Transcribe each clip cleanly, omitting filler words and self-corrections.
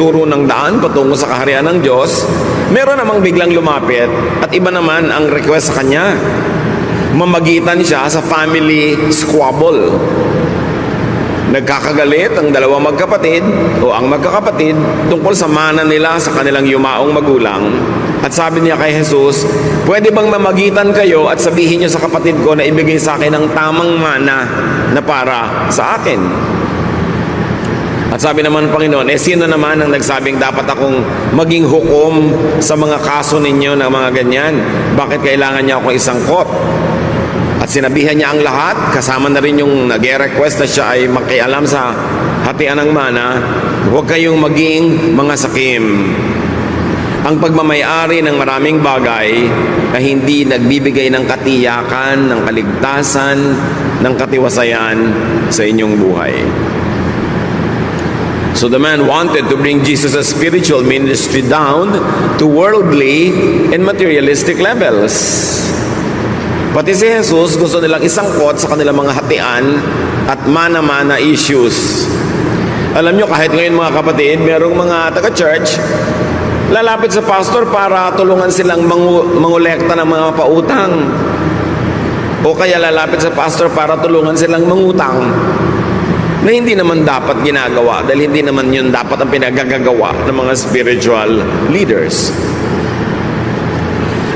nagtuturo ng daan patungo sa kaharian ng Diyos, meron namang biglang lumapit at iba naman ang request sa kanya. Mamagitan siya sa family squabble. Nagkakagalit ang dalawang magkapatid o ang magkakapatid tungkol sa mana nila sa kanilang yumaong magulang. At sabi niya kay Jesus, pwede bang mamagitan kayo at sabihin niyo sa kapatid ko na ibigay sa akin ang tamang mana na para sa akin? At sabi naman ng Panginoon, sino naman ang nagsabing dapat akong maging hukom sa mga kaso ninyo ng mga ganyan? Bakit kailangan niya akong isangkot? At sinabihan niya ang lahat, kasama na rin yung nag-request na siya ay makialam sa hatian ng mana, huwag kayong maging mga sakim. Ang pagmamayari ng maraming bagay na hindi nagbibigay ng katiyakan, ng kaligtasan, ng katiwasayan sa inyong buhay. So the man wanted to bring Jesus' spiritual ministry down to worldly and materialistic levels. Pati si Jesus gusto nilang isangkot sa kanilang mga hatian at mana-mana issues. Alam nyo, kahit ngayon mga kapatid, merong mga taga-church, lalapit sa pastor para tulungan silang mangolekta ng mga pautang. O kaya lalapit sa pastor para tulungan silang mangutang. Na hindi naman dapat ginagawa dahil hindi naman yun dapat ang pinagagagawa ng mga spiritual leaders.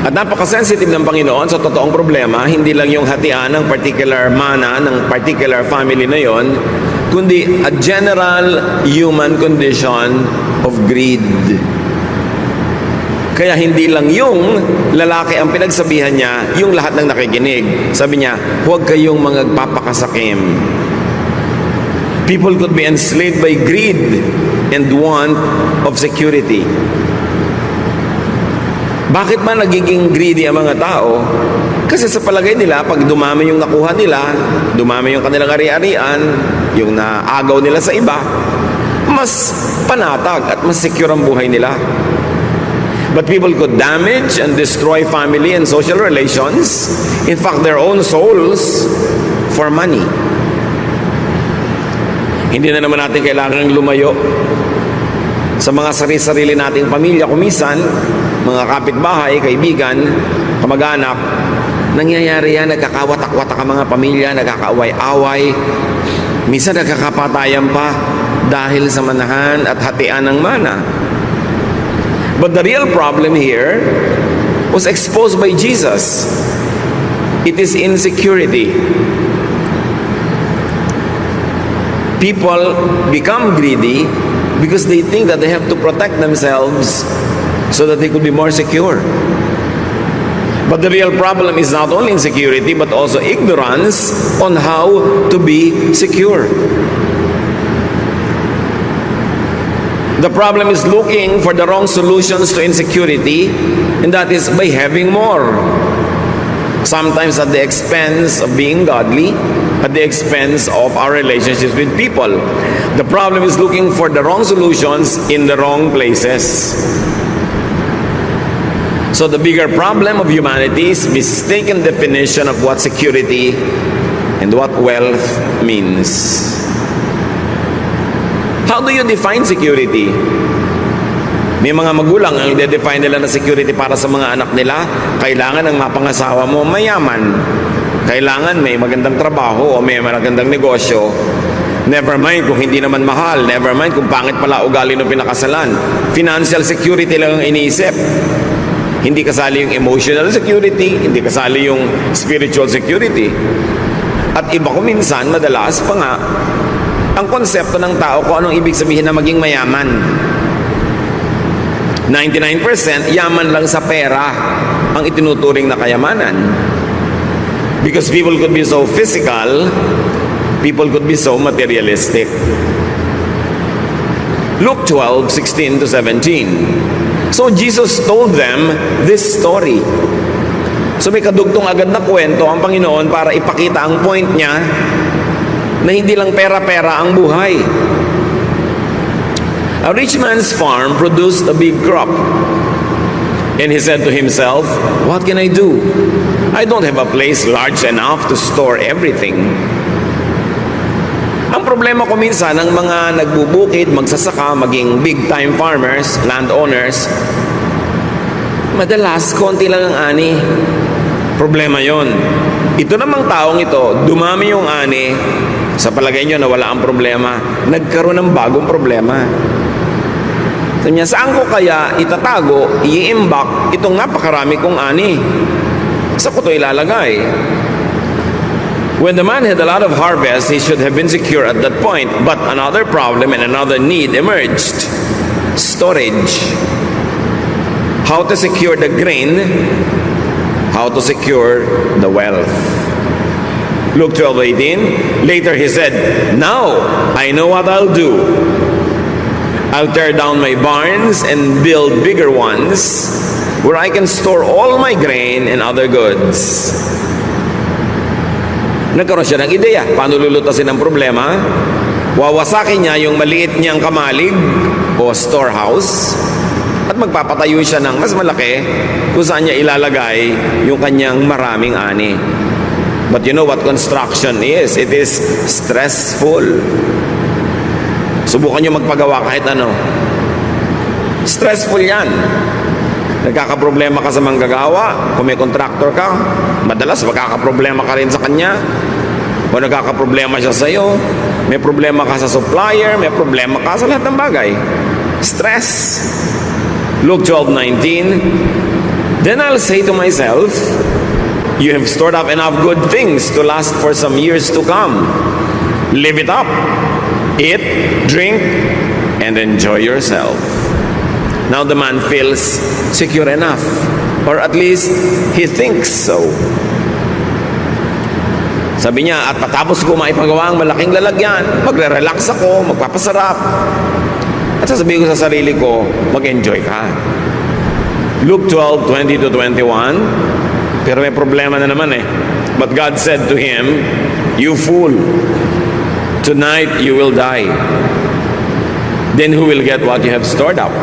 At napaka-sensitive ng Panginoon sa totoong problema, hindi lang yung hatian ng particular mana, ng particular family na yon, kundi a general human condition of greed. Kaya hindi lang yung lalaki ang pinagsabihan niya, yung lahat ng nakikinig. Sabi niya, huwag kayong magpapakasakim. People could be enslaved by greed and want of security. Bakit man nagiging greedy ang mga tao? Kasi sa palagay nila, pag dumami yung nakuha nila, dumami yung kanilang ari-arian, yung naagaw nila sa iba, mas panatag at mas secure ang buhay nila. But people could damage and destroy family and social relations, in fact, their own souls, for money. Hindi na naman natin kailangang lumayo sa mga sarili-sarili nating pamilya. Kumisan, mga kapitbahay, kaibigan, kamag-anak, nangyayari yan, nagkakawatak-watak ang mga pamilya, nagkakaaway-away, minsan nagkakapatayan pa dahil sa manahan at hatian ng mana. But the real problem here was exposed by Jesus. It is insecurity. People become greedy because they think that they have to protect themselves so that they could be more secure. But the real problem is not only insecurity but also ignorance on how to be secure. The problem is looking for the wrong solutions to insecurity, and that is by having more. Sometimes at the expense of being godly, at the expense of our relationships with people. The problem is looking for the wrong solutions in the wrong places. So the bigger problem of humanity is mistaken definition of what security and what wealth means. How do you define security? May mga magulang ang i-define nila na security para sa mga anak nila, kailangan ang mapangasawa mo mayaman. Kailangan may magandang trabaho o may magandang negosyo. Never mind kung hindi naman mahal. Never mind kung pangit pala ugali ng pinakasalan. Financial security lang ang iniisip. Hindi kasali yung emotional security, hindi kasali yung spiritual security. At iba ko minsan, madalas pa nga, ang konsepto ng tao kung anong ibig sabihin na maging mayaman. 99% yaman lang sa pera ang itinuturing na kayamanan. Because people could be so physical, people could be so materialistic. Luke 12:16 to 17. So Jesus told them this story. So may kadugtong agad na kwento ang Panginoon para ipakita ang point niya na hindi lang pera-pera ang buhay. A rich man's farm produced a big crop. And he said to himself, "What can I do? I don't have a place large enough to store everything." Ang problema ko minsan ng mga nagbubukid, magsasaka, maging big-time farmers, landowners, madalas, konti lang ang ani. Problema yon. Ito namang taong ito, dumami yung ani, sa palagay nyo na wala ang problema, nagkaroon ng bagong problema. Sabi niya, saan ko kaya itatago, i-imbak itong napakarami kong ani? Saan ko ito ilalagay? When the man had a lot of harvest, he should have been secure at that point. But another problem and another need emerged. Storage. How to secure the grain, how to secure the wealth. Luke 12:18. Later he said, now I know what I'll do. I'll tear down my barns and build bigger ones where I can store all my grain and other goods. Nagkaroon siya ng ideya. Paano lulutasin ang problema? Wawasakin niya yung maliit niyang kamalig o storehouse at magpapatayo siya ng mas malaki kung saan niya ilalagay yung kanyang maraming ani. But you know what construction is? It is stressful. Subukan niyo magpagawa kahit ano. Stressful yan. Nagkakaproblema ka sa manggagawa, kung may contractor ka, madalas magkakaproblema ka rin sa kanya. O nagkakaproblema siya sa iyo, may problema ka sa supplier, may problema ka sa lahat ng bagay. Stress. Luke 12:19. Then I'll say to myself, you have stored up enough good things to last for some years to come. Live it up. Eat, drink, and enjoy yourself. Now the man feels secure enough, or at least he thinks so. Sabi niya, at patapos ko maipagawa ang malaking lalagyan, magre-relax ako, magpapasarap. At sasabihin ko sa sarili ko, mag-enjoy ka. Luke 12:20-21. Pero may problema na naman eh. But God said to him, you fool, tonight you will die. Then who will get what you have stored up?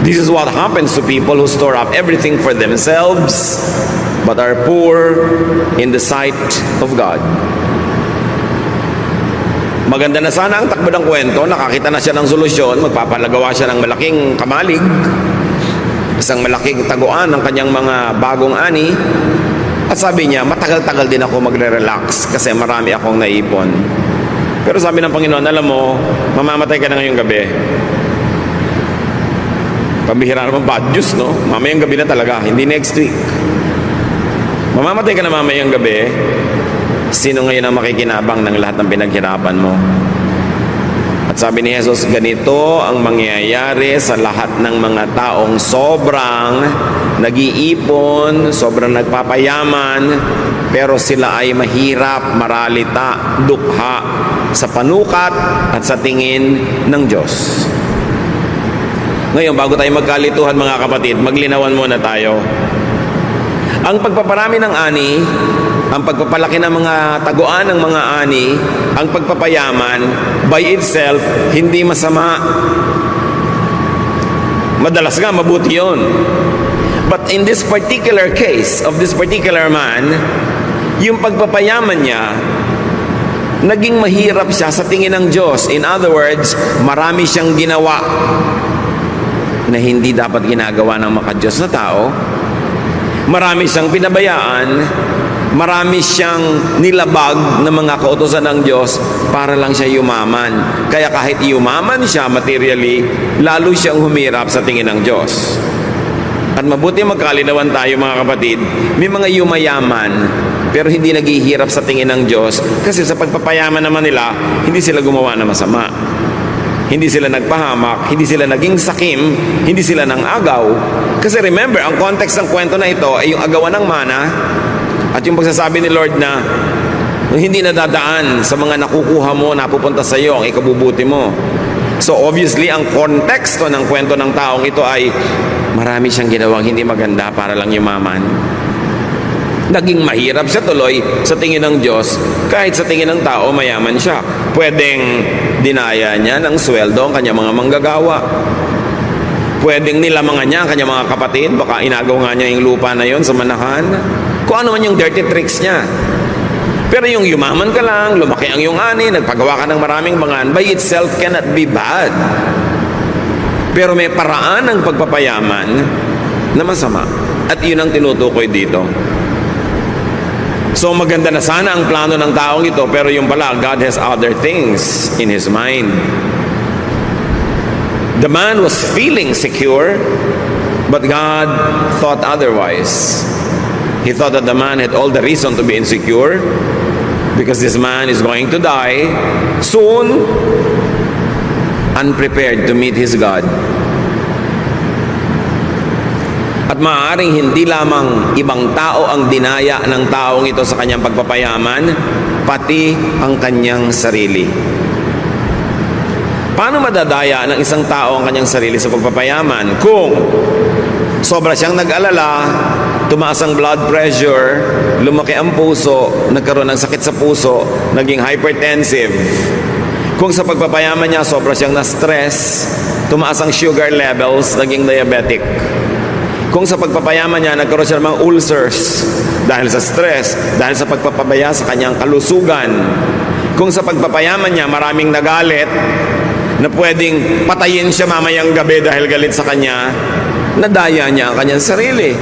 This is what happens to people who store up everything for themselves but are poor in the sight of God. Maganda na sana ang takbo ng kwento, nakakita na siya ng solusyon, magpapalagawa siya ng malaking kamalig, isang malaking taguan ng kanyang mga bagong ani, at sabi niya, matagal-tagal din ako magre-relax kasi marami akong naipon. Pero sabi ng Panginoon, alam mo, mamamatay ka na ngayong gabi. Pambihira naman bad news, no? Mamayang gabi na talaga, hindi next week. Mamamatay ka na mamayang gabi, sino ngayon ang makikinabang ng lahat ng pinaghirapan mo? At sabi ni Jesus, ganito ang mangyayari sa lahat ng mga taong sobrang nag-iipon, sobrang nagpapayaman, pero sila ay mahirap, maralita, dukha sa panukat at sa tingin ng Diyos. Ngayon, bago tayo magkalituhan mga kapatid, maglinawan muna tayo. Ang pagpaparami ng ani, ang pagpapalaki ng mga taguan ng mga ani, ang pagpapayaman, by itself, hindi masama. Madalas nga, mabuti yun. But in this particular case, of this particular man, yung pagpapayaman niya, naging mahirap siya sa tingin ng Diyos. In other words, marami siyang ginawa na hindi dapat ginagawa ng maka-Diyos na tao. Marami siyang pinabayaan, marami siyang nilabag ng mga kautusan ng Diyos para lang siya yumaman. Kaya kahit yumaman siya materially, lalo siyang humirap sa tingin ng Diyos. At mabuti magkalinawan tayo mga kapatid, may mga yumayaman pero hindi naghihirap sa tingin ng Diyos kasi sa pagpapayaman naman nila, hindi sila gumawa ng masama. Hindi sila nagpahamak, hindi sila naging sakim, hindi sila nang agaw. Kasi remember, ang context ng kwento na ito ay yung agawan ng mana at yung pagsasabi ni Lord na hindi nadadaan sa mga nakukuha mo, napupunta sa iyo, ang ikabubuti mo. So obviously, ang konteksto ng kwento ng taong ito ay marami siyang ginawang hindi maganda para lang yumaman. Naging mahirap siya tuloy sa tingin ng Diyos kahit sa tingin ng tao mayaman siya. Pwedeng dinaya niya ng sweldo ang kanyang mga manggagawa. Pwedeng nilamangan niya ang kanyang mga kapatid. Baka inagaw nga niya yung lupa na yon sa manahan. Kung ano man yung dirty tricks niya. Pero yung yumaman ka lang, lumaki ang iyong ani, nagpagawa ka ng maraming bangan, by itself cannot be bad. Pero may paraan ng pagpapayaman na masama. At yun ang tinutukoy dito. So maganda na sana ang plano ng taong ito, pero yung pala, God has other things in His mind. The man was feeling secure, but God thought otherwise. He thought that the man had all the reason to be insecure because this man is going to die soon, unprepared to meet his God. At maaaring hindi lamang ibang tao ang dinaya ng taong ito sa kanyang pagpapayaman, pati ang kanyang sarili. Paano madadaya ng isang tao ang kanyang sarili sa pagpapayaman? Kung sobra siyang nag-alala, tumaas ang blood pressure, lumaki ang puso, nagkaroon ng sakit sa puso, naging hypertensive. Kung sa pagpapayaman niya, sobra siyang na-stress, tumaas ang sugar levels, naging diabetic. Kung sa pagpapayaman niya, nagkaroon siya ng mga ulcers dahil sa stress, dahil sa pagpapabaya sa kanyang kalusugan. Kung sa pagpapayaman niya, maraming nagalit, na pwedeng patayin siya mamayang gabi dahil galit sa kanya, nadaya niya ang kanyang sarili.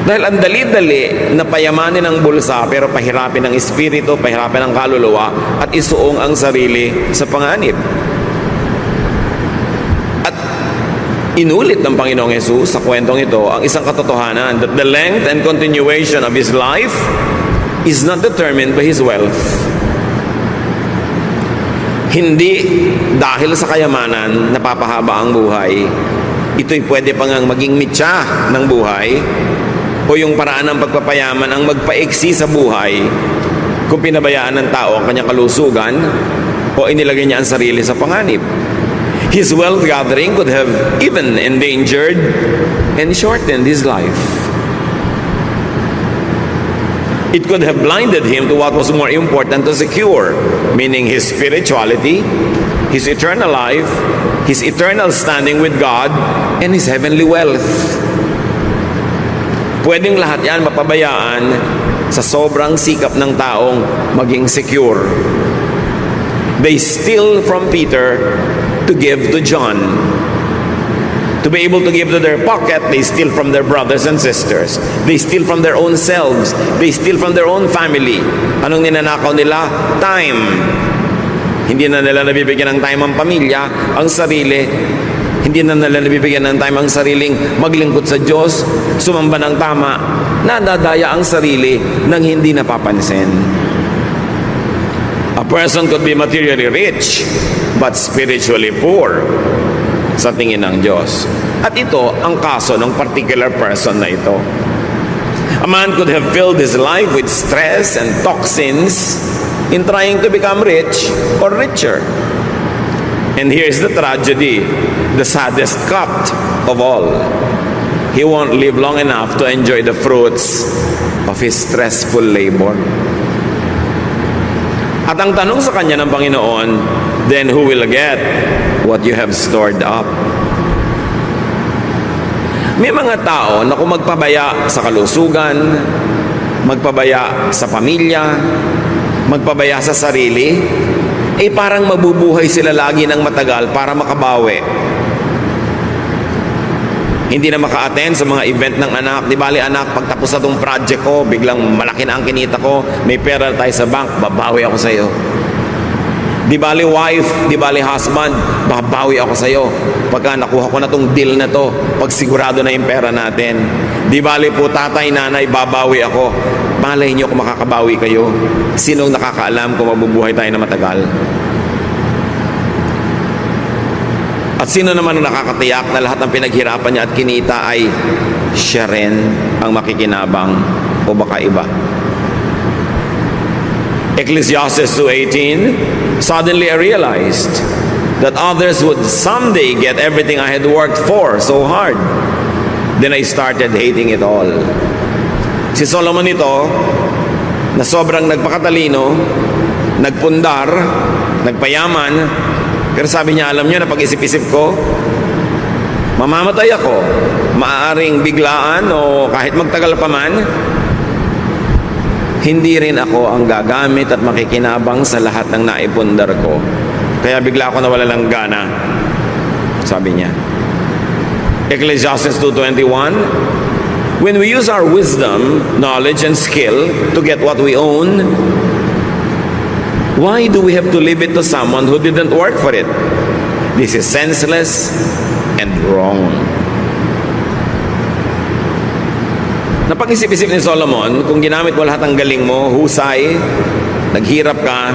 Dahil ang dali-dali na payamanin ang bulsa pero pahirapin ang espiritu, pahirapin ang kaluluwa at isuong ang sarili sa panganib. At inulit ng Panginoong Hesus sa kwentong ito ang isang katotohanan that the length and continuation of his life is not determined by his wealth. Hindi dahil sa kayamanan napapahaba ang buhay. Ito'y pwede pang maging mitya ng buhay o yung paraan ng pagpapayaman ang magpaiksi sa buhay kung pinabayaan ng tao ang kanyang kalusugan o inilagay niya ang sarili sa panganib. His wealth gathering could have even endangered and shortened his life. It could have blinded him to what was more important to secure, meaning his spirituality, his eternal life, his eternal standing with God, and his heavenly wealth. Pwedeng lahat yan mapabayaan sa sobrang sikap ng taong maging secure. They steal from Peter to give to John. To be able to give to their pocket, they steal from their brothers and sisters. They steal from their own selves. They steal from their own family. Anong ninanakaw nila? Time. Hindi na nila nabibigyan ng time ang pamilya, ang sarili. Hindi na nila nabibigyan ng time ang sariling maglingkod sa Diyos, sumamba ng tama. Nadadaya ang sarili nang hindi napapansin. A person could be materially rich, but spiritually poor sa tingin ng Diyos. At ito ang kaso ng particular person na ito. A man could have filled his life with stress and toxins in trying to become rich or richer. And here's the tragedy, the saddest cut of all. He won't live long enough to enjoy the fruits of his stressful labor. At ang tanong sa kanya ng Panginoon, then who will get what you have stored up? May mga tao na kung magpabaya sa kalusugan, magpabaya sa pamilya, magpabaya sa sarili, eh parang mabubuhay sila lagi ng matagal para makabawi. Hindi na maka-attend sa mga event ng anak. Di bali anak, pagtapos na itong project ko, biglang malaki na ang kinita ko, may pera tayo sa bank, babawi ako sa iyo. Di bali wife, di bali husband, babawi ako sa iyo. Pagka nakuha ko na itong deal na to, pag sigurado na yung pera natin. Di bali po tatay, nanay, babawi ako. Malay niyo kung makakabawi kayo. Sinong nakakaalam kung mabubuhay tayo na matagal? At sino naman ang nakakatiyak na lahat ng pinaghirapan niya at kinita ay siya rin ang makikinabang o baka iba? Ecclesiastes 2:18, suddenly I realized that others would someday get everything I had worked for so hard. Then I started hating it all. Si Solomon ito, na sobrang nagpakatalino, nagpundar, nagpayaman, pero sabi niya, alam niyo na pag-isip-isip ko, mamamatay ako, maaaring biglaan o kahit magtagal pa man, hindi rin ako ang gagamit at makikinabang sa lahat ng naipundar ko. Kaya bigla ako nawala ng gana, sabi niya. Ecclesiastes 2:21, when we use our wisdom, knowledge, and skill to get what we own, why do we have to leave it to someone who didn't work for it? This is senseless and wrong. Napag-isip-isip ni Solomon, kung ginamit mo lahat ng galing mo, husay, naghirap ka,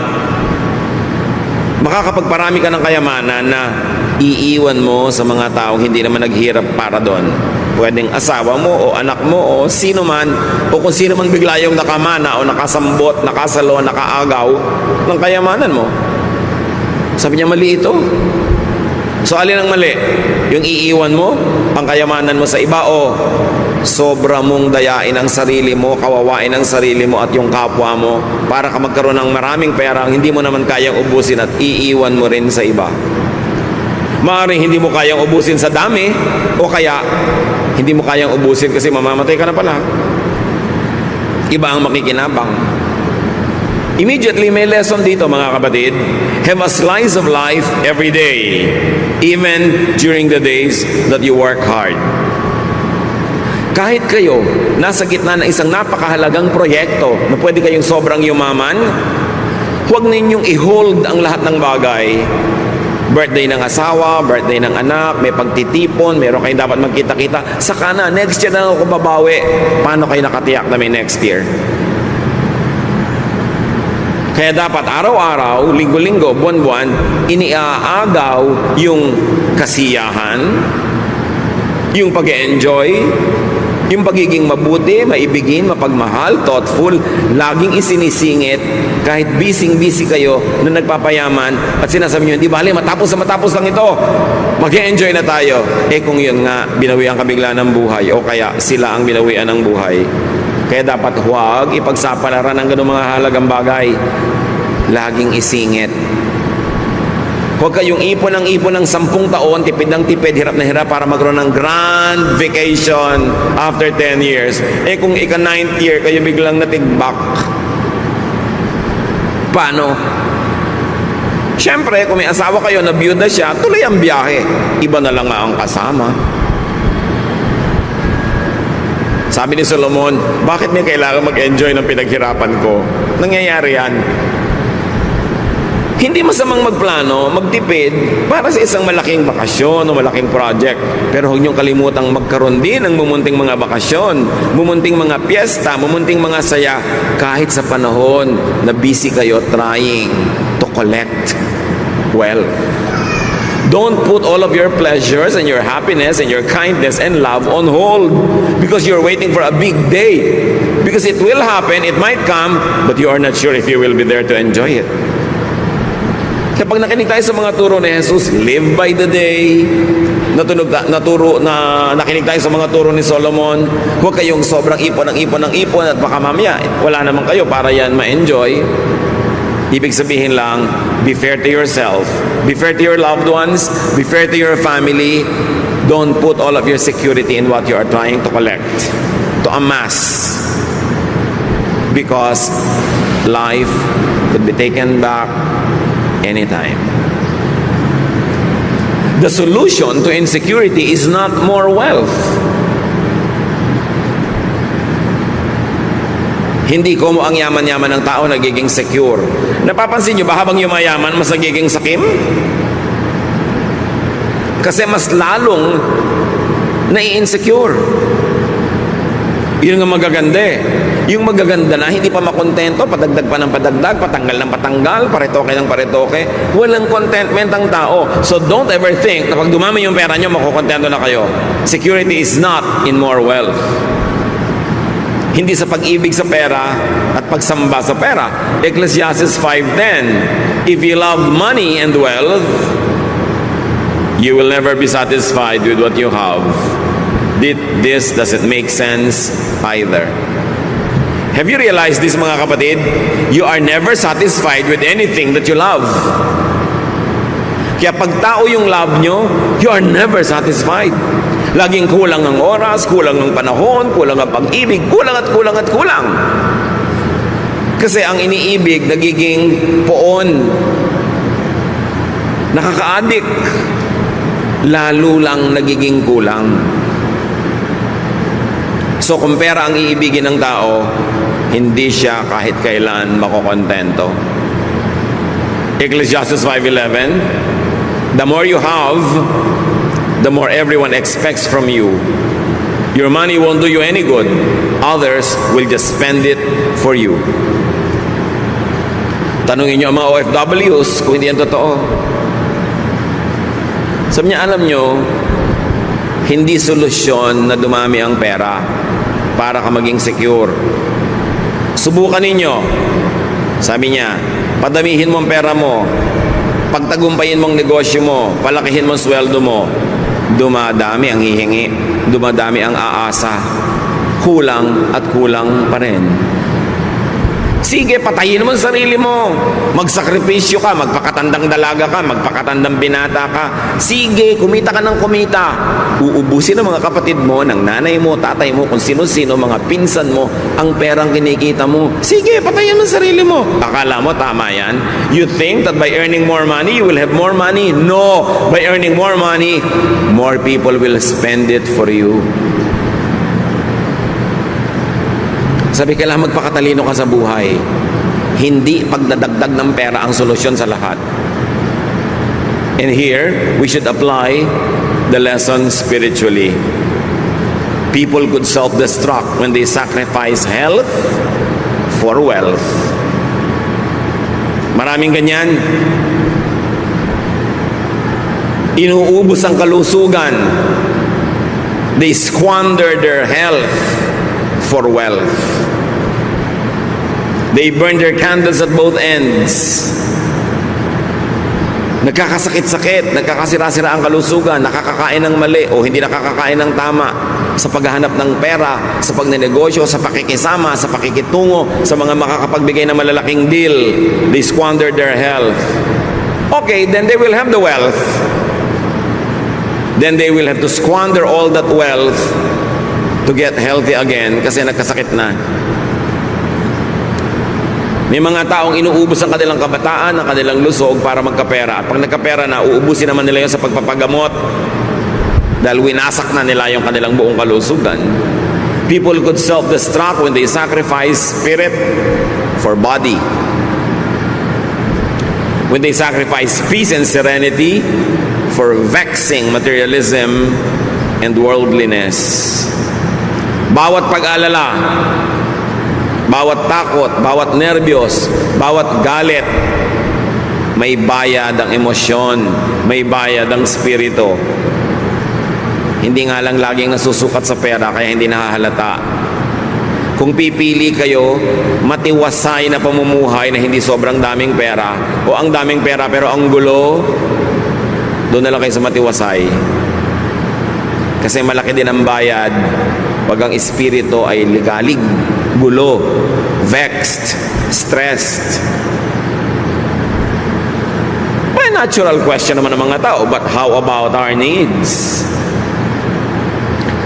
makakapagparami ka ng kayamanan na iiwan mo sa mga taong hindi naman naghirap para doon. Pwedeng asawa mo o anak mo o sino man, o kung sino man bigla yung nakamana o nakasambot, nakasalo, nakaagaw ng kayamanan mo. Sabi niya, mali ito. So alin ang mali? Yung iiwan mo ang kayamanan mo sa iba o sobra mong dayain ang sarili mo, kawawain ang sarili mo at yung kapwa mo para ka magkaroon ng maraming pera ang hindi mo naman kayang ubusin at iiwan mo rin sa iba. Maaaring hindi mo kayang ubusin sa dami o kaya hindi mo kayang ubusin kasi mamamatay ka na pala. Iba ang makikinabang. Immediately may lesson dito mga kapatid. Have a slice of life every day, even during the days that you work hard. Kahit kayo nasa gitna ng isang napakahalagang proyekto na pwede kayong sobrang yumaman, huwag ninyong i-hold ang lahat ng bagay. Birthday ng asawa, birthday ng anak, may pagtitipon, meron kayong dapat magkita-kita. Saka na, next year na ako babawi. Paano kayo nakatiyak na may next year? Kaya dapat araw-araw, linggo-linggo, buwan-buwan, iniaagaw yung kasiyahan, yung pag-enjoy, yung pagiging mabuti, maibigin, mapagmahal, thoughtful, laging isinisingit, kahit busy-busy kayo na nagpapayaman at sinasabi nyo, di bale, matapos lang ito, mag-enjoy na tayo. Kung yun nga, binawian ka bigla ng buhay o kaya sila ang binawian ng buhay. Kaya dapat huwag ipagsapalaran ng ganung mga halagang bagay. Laging isingit. Huwag kayong ipon ng 10 taon, tipid ng tipid, hirap na hirap para magkaroon ng grand vacation after 10 years. Kung ika-9th year, kayo biglang natigbak. Paano? Siyempre, kung may asawa kayo na byuda siya, tuloy ang biyahe. Iba na lang ang kasama. Sabi ni Solomon, bakit may kailangan mag-enjoy ng pinaghirapan ko? Nangyayari yan. Hindi masamang magplano, magtipid para sa isang malaking bakasyon o malaking project. Pero huwag niyong kalimutang magkaroon din ng mumunting mga bakasyon, mumunting mga piyesta, mumunting mga saya, kahit sa panahon na busy kayo trying to collect wealth. Don't put all of your pleasures and your happiness and your kindness and love on hold because you're waiting for a big day. Because it will happen, it might come, but you are not sure if you will be there to enjoy it. Kapag nakinig tayo sa mga turo ni Jesus, live by the day, nakinig tayo sa mga turo ni Solomon, huwag kayong sobrang ipon at baka mamaya, wala naman kayo para yan ma-enjoy. Ibig sabihin lang, be fair to yourself, be fair to your loved ones, be fair to your family. Don't put all of your security in what you are trying to collect, to amass. Because life could be taken back anytime. The solution to insecurity is not more wealth. Hindi ko mo ang yaman-yaman ng tao nagiging secure. Napapansin nyo ba habang yumayaman, mas nagiging sakim? Kasi mas lalong nai-insecure. Yun nga magaganda eh. Yung magaganda na, hindi pa makontento, padagdag pa ng padagdag, patanggal ng patanggal, paretoke ng paretoke. Walang contentment ang tao. So don't ever think na pag dumami yung pera nyo, makukontento na kayo. Security is not in more wealth. Hindi sa pag-ibig sa pera at pagsamba sa pera. Ecclesiastes 5:10, if you love money and wealth, you will never be satisfied with what you have. This doesn't make sense either. Have you realized this, mga kapatid? You are never satisfied with anything that you love. Kaya pag tao yung love nyo, you are never satisfied. Laging kulang ang oras, kulang ng panahon, kulang ang pag-ibig, kulang at kulang at kulang. Kasi ang iniibig nagiging poon. Nakaka-addict. Lalo lang nagiging kulang. So kung pera ang iibigin ng tao, hindi siya kahit kailan makokontento. Ecclesiastes 5:11, the more you have, the more everyone expects from you. Your money won't do you any good. Others will just spend it for you. Tanungin niyo ang mga OFWs kung hindi yan totoo. Sabi niya, alam niyo, hindi solusyon na dumami ang pera para ka maging secure. Subukan ninyo. Sabi niya, padamihin mo ang pera mo, pagtagumpayin mong negosyo mo, palakihin mo ang sweldo mo, dumadami ang hihingi, dumadami ang aasa, kulang at kulang pa rin. Sige, patayin mo ang sarili mo. Magsakripisyo ka, magpakatandang dalaga ka, magpakatandang binata ka. Sige, kumita ka ng kumita. Uubusin ng mga kapatid mo, ng nanay mo, tatay mo, kung sino-sino, mga pinsan mo, ang perang kinikita mo. Sige, patayin mo ang sarili mo. Akala mo, tama yan? You think that by earning more money, you will have more money? No! By earning more money, more people will spend it for you. Sabi, kailangan magpakatalino ka sa buhay. Hindi pagdadagdag ng pera ang solusyon sa lahat. And here, we should apply the lesson spiritually. People could self-destruct when they sacrifice health for wealth. Maraming ganyan. Inuubos ang kalusugan. They squander their health for wealth. They burn their candles at both ends. Nagkakasakit-sakit, nagkakasira-sira ang kalusugan, nakakakain ng mali o hindi nakakakain ng tama sa paghahanap ng pera, sa pagnenegosyo, sa pakikisama, sa pakikitungo, sa mga makakapagbigay ng malalaking deal. They squander their health. Okay, then they will have the wealth. Then they will have to squander all that wealth to get healthy again kasi nagkasakit na. May mga taong inuubos ang kanilang kabataan, ang kanilang lusog para magkapera. At pag nagkapera na, uubusin naman nila yun sa pagpapagamot dahil winasak na nila yung kanilang buong kalusugan. People could self-destruct when they sacrifice spirit for body. When they sacrifice peace and serenity for vexing materialism and worldliness. Bawat pag-alala, bawat takot, bawat nerbiyos, bawat galit, may bayad ang emosyon, may bayad ang spirito. Hindi nga lang laging nasusukat sa pera kaya hindi nahahalata. Kung pipili kayo, matiwasay na pamumuhay na hindi sobrang daming pera o ang daming pera pero ang gulo, doon na lang kayo sa matiwasay. Kasi malaki din ang bayad pag ang espiritu ay ligalig, gulo, vexed, stressed. May natural question naman ng mga tao, but how about our needs?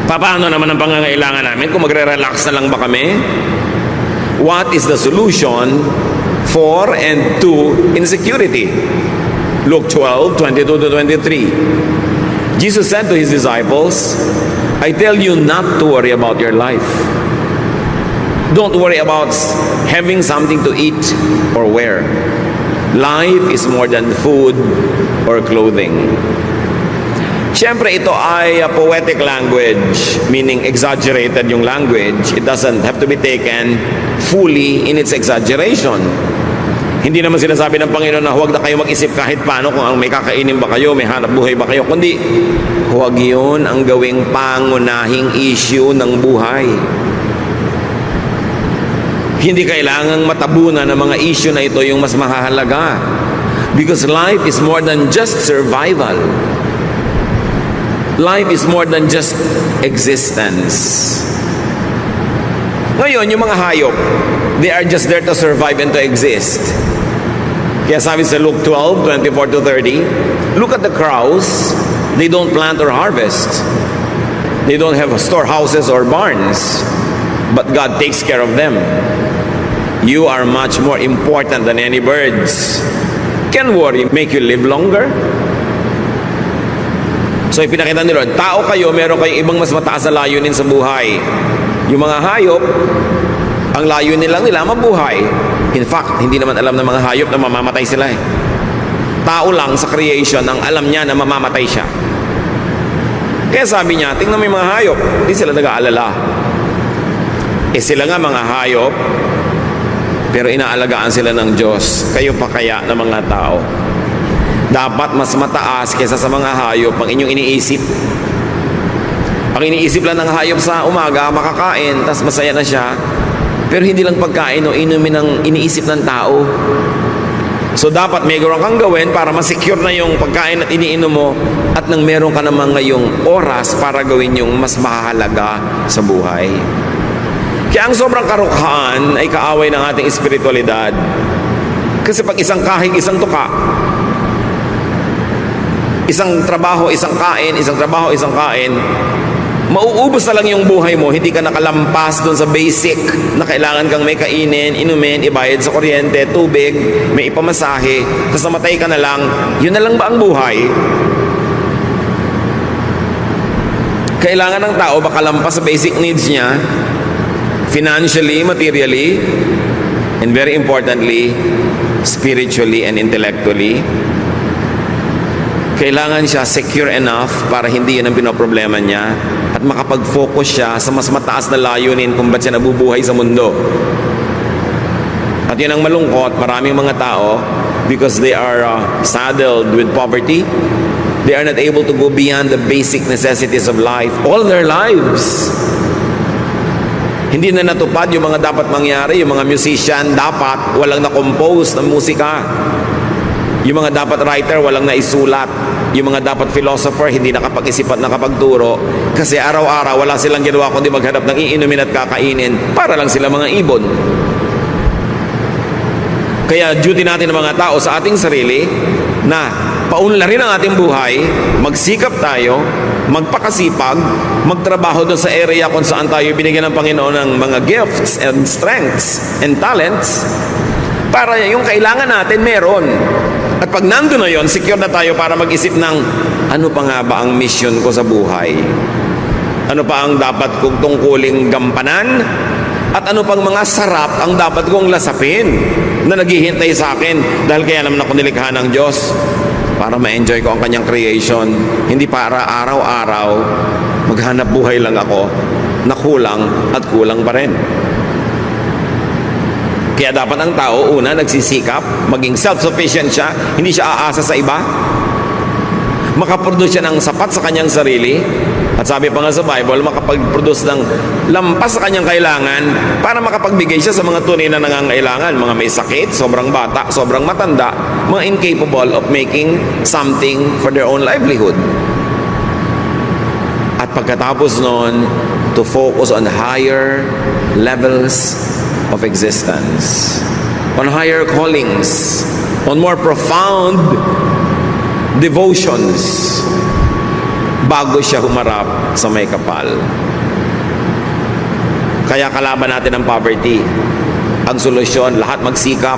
Paano naman ang pangangailangan namin kung magre-relax na lang ba kami? What is the solution for and to insecurity? Luke 12:22-23. Jesus said to his disciples, I tell you not to worry about your life. Don't worry about having something to eat or wear. Life is more than food or clothing. Siyempre, ito ay poetic language, meaning exaggerated yung language. It doesn't have to be taken fully in its exaggeration. Hindi naman sinasabi ng Panginoon na huwag na kayo mag-isip kahit paano kung may kakainin ba kayo, may hanap buhay ba kayo, kundi huwag yun ang gawing pangunahing issue ng buhay. Hindi kailangang matabunan ng mga issue na ito yung mas mahalaga. Because life is more than just survival. Life is more than just existence. Ngayon, yung mga hayop, they are just there to survive and to exist. Kaya sabi sa Luke 12:24-30, look at the crows. They don't plant or harvest. They don't have storehouses or barns. But God takes care of them. You are much more important than any birds. Can worry make you live longer? So ipinakita ni Lord, tao kayo, meron kayong ibang mas mataas na layunin sa buhay. Yung mga hayop, ang layunin lang nila mabuhay. In fact, hindi naman alam ng mga hayop na mamamatay sila eh. Tao lang sa creation ang alam niya na mamamatay siya. Kaya sabi niya, tingnan mo yung mga hayop, hindi sila nag-aalala. Eh sila nga mga hayop, pero inaalagaan sila ng Diyos. Kayo pa kaya ng mga tao? Dapat mas mataas kaysa sa mga hayop ang inyong iniisip. Ang iniisip lang ng hayop sa umaga, makakain, tas masaya na siya. Pero hindi lang pagkain o inumin ang iniisip ng tao. So dapat may gawin kang gawin para masecure na yung pagkain at iniinom mo at nang meron ka naman ngayong oras para gawin yung mas mahalaga sa buhay. Kaya ang sobrang karukhaan ay kaaway ng ating espiritualidad. Kasi pag isang kahig, isang tuka, isang trabaho, isang kain, isang trabaho, isang kain, mauubos na lang yung buhay mo, hindi ka nakalampas doon sa basic na kailangan kang may kainin, inumin, ibayad sa kuryente, tubig, may ipamasahe, tapos namatay ka na lang, yun na lang ba ang buhay? Kailangan ng tao makalampas sa basic needs niya, financially, materially, and very importantly, spiritually and intellectually. Kailangan siya secure enough para hindi yun ang pinoproblema niya at makapag-focus siya sa mas mataas na layunin kung ba't siya nabubuhay sa mundo. At yun ang malungkot, maraming mga tao, because they are saddled with poverty, they are not able to go beyond the basic necessities of life all their lives. Hindi na natupad yung mga dapat mangyari. Yung mga musician dapat walang na-compose ng musika. Yung mga dapat writer walang naisulat. Yung mga dapat philosopher hindi nakapag-isip at nakapagturo. Kasi araw-araw wala silang ginawa kundi maghanap ng iinumin at kakainin para lang sila mga ibon. Kaya duty natin ng mga tao sa ating sarili na paunlarin ang ating buhay, magsikap tayo, magpakasipag, magtrabaho doon sa area kung saan tayo binigyan ng Panginoon ng mga gifts and strengths and talents para yung kailangan natin meron. At pag nandun na yon, secure na tayo para mag-isip ng ano pa nga ba ang mission ko sa buhay? Ano pa ang dapat kong tungkuling gampanan? At ano pang mga sarap ang dapat kong lasapin na naghihintay sa akin dahil kaya naman ako nilikha ng Diyos para ma-enjoy ko ang kanyang creation. Hindi para araw-araw maghanap buhay lang ako na kulang at kulang pa rin. Kaya dapat ang tao, una, nagsisikap, maging self-sufficient siya, hindi siya aasa sa iba. Makaproduce siya ng sapat sa kanyang sarili. At sabi pa nga sa Bible, makapag-produce ng lampas sa kanyang kailangan para makapagbigay siya sa mga tunay na nangangailangan. Mga may sakit, sobrang bata, sobrang matanda, mga incapable of making something for their own livelihood. At pagkatapos nun, to focus on higher levels of existence, on higher callings, on more profound devotions, bago siya humarap sa may kapal. Kaya kalaban natin ang poverty. Ang solusyon, lahat magsikap.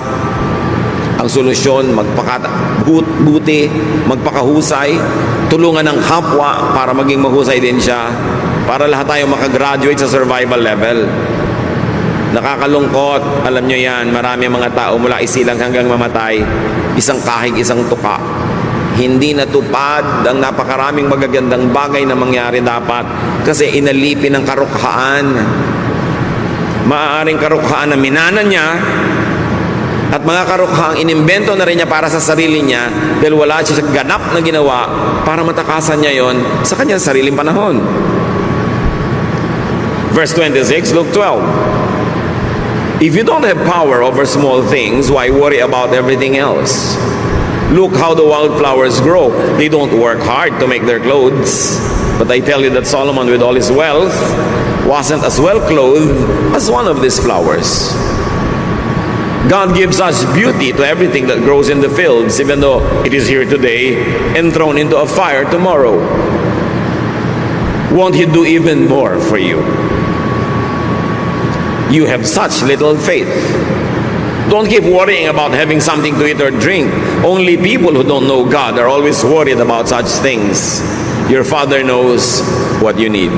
Ang solusyon, magpakabuti, magpakahusay, tulungan ng kapwa para maging mahusay din siya, para lahat tayo makagraduate sa survival level. Nakakalungkot, alam nyo yan, marami mga tao mula isilang hanggang mamatay, isang kahig, isang tuka. Hindi natupad ang napakaraming magagandang bagay na mangyari dapat kasi inalipin ng karukhaan. Maaaring karukhaan na minana niya at mga karukhaang inimbento na rin niya para sa sarili niya dahil wala siya ganap na ginawa para matakasan niya yon sa kanyang sariling panahon. Verse 26, Luke 12. If you don't have power over small things, why worry about everything else? Look how the wildflowers grow. They don't work hard to make their clothes. But I tell you that Solomon with all his wealth wasn't as well clothed as one of these flowers. God gives us beauty to everything that grows in the fields, even though it is here today and thrown into a fire tomorrow. Won't He do even more for you? You have such little faith. Don't keep worrying about having something to eat or drink. Only people who don't know God are always worried about such things. Your Father knows what you need.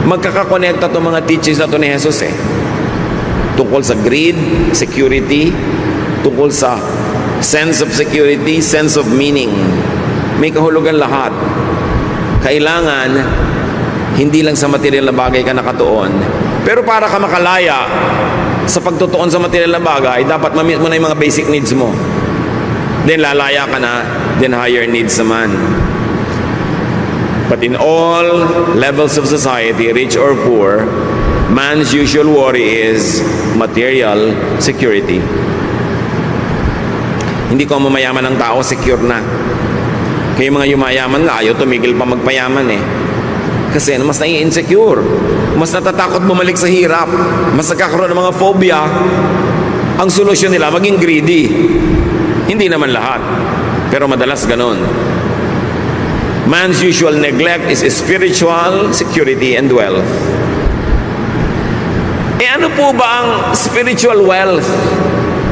Magkakakonekta itong mga teachings na ito ni Jesus tungkol sa greed, security, tungkol sa sense of security, sense of meaning. May kahulugan lahat. Kailangan, hindi lang sa material na bagay ka nakatuon. Pero para ka makalaya sa pagtutuon sa material na bagay, dapat ma-meet mo na yung mga basic needs mo. Then lalaya ka na, then higher needs naman. But in all levels of society, rich or poor, man's usual worry is material security. Hindi ko mamayaman ng tao, secure na. Kaya mga yumayaman nga, ayaw tumigil pa magpayaman Kasi mas nai-insecure. Mas natatakot bumalik sa hirap. Mas nagkakaroon ng mga phobia. Ang solusyon nila, maging greedy. Hindi naman lahat. Pero madalas ganon. Man's usual neglect is spiritual security and wealth. Ano po ba ang spiritual wealth?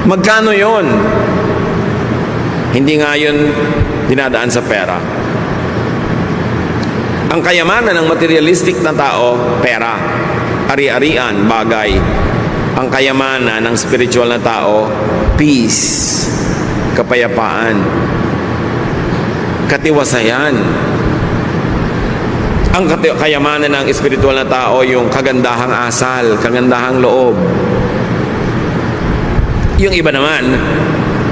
Magkano yon? Hindi nga yun dinadaan sa pera. Ang kayamanan ng materialistic na tao, pera, ari-arian, bagay. Ang kayamanan ng spiritual na tao, peace, kapayapaan, katiwasayan. Ang kayamanan ng espiritual na tao, yung kagandahang asal, kagandahang loob. Yung iba naman,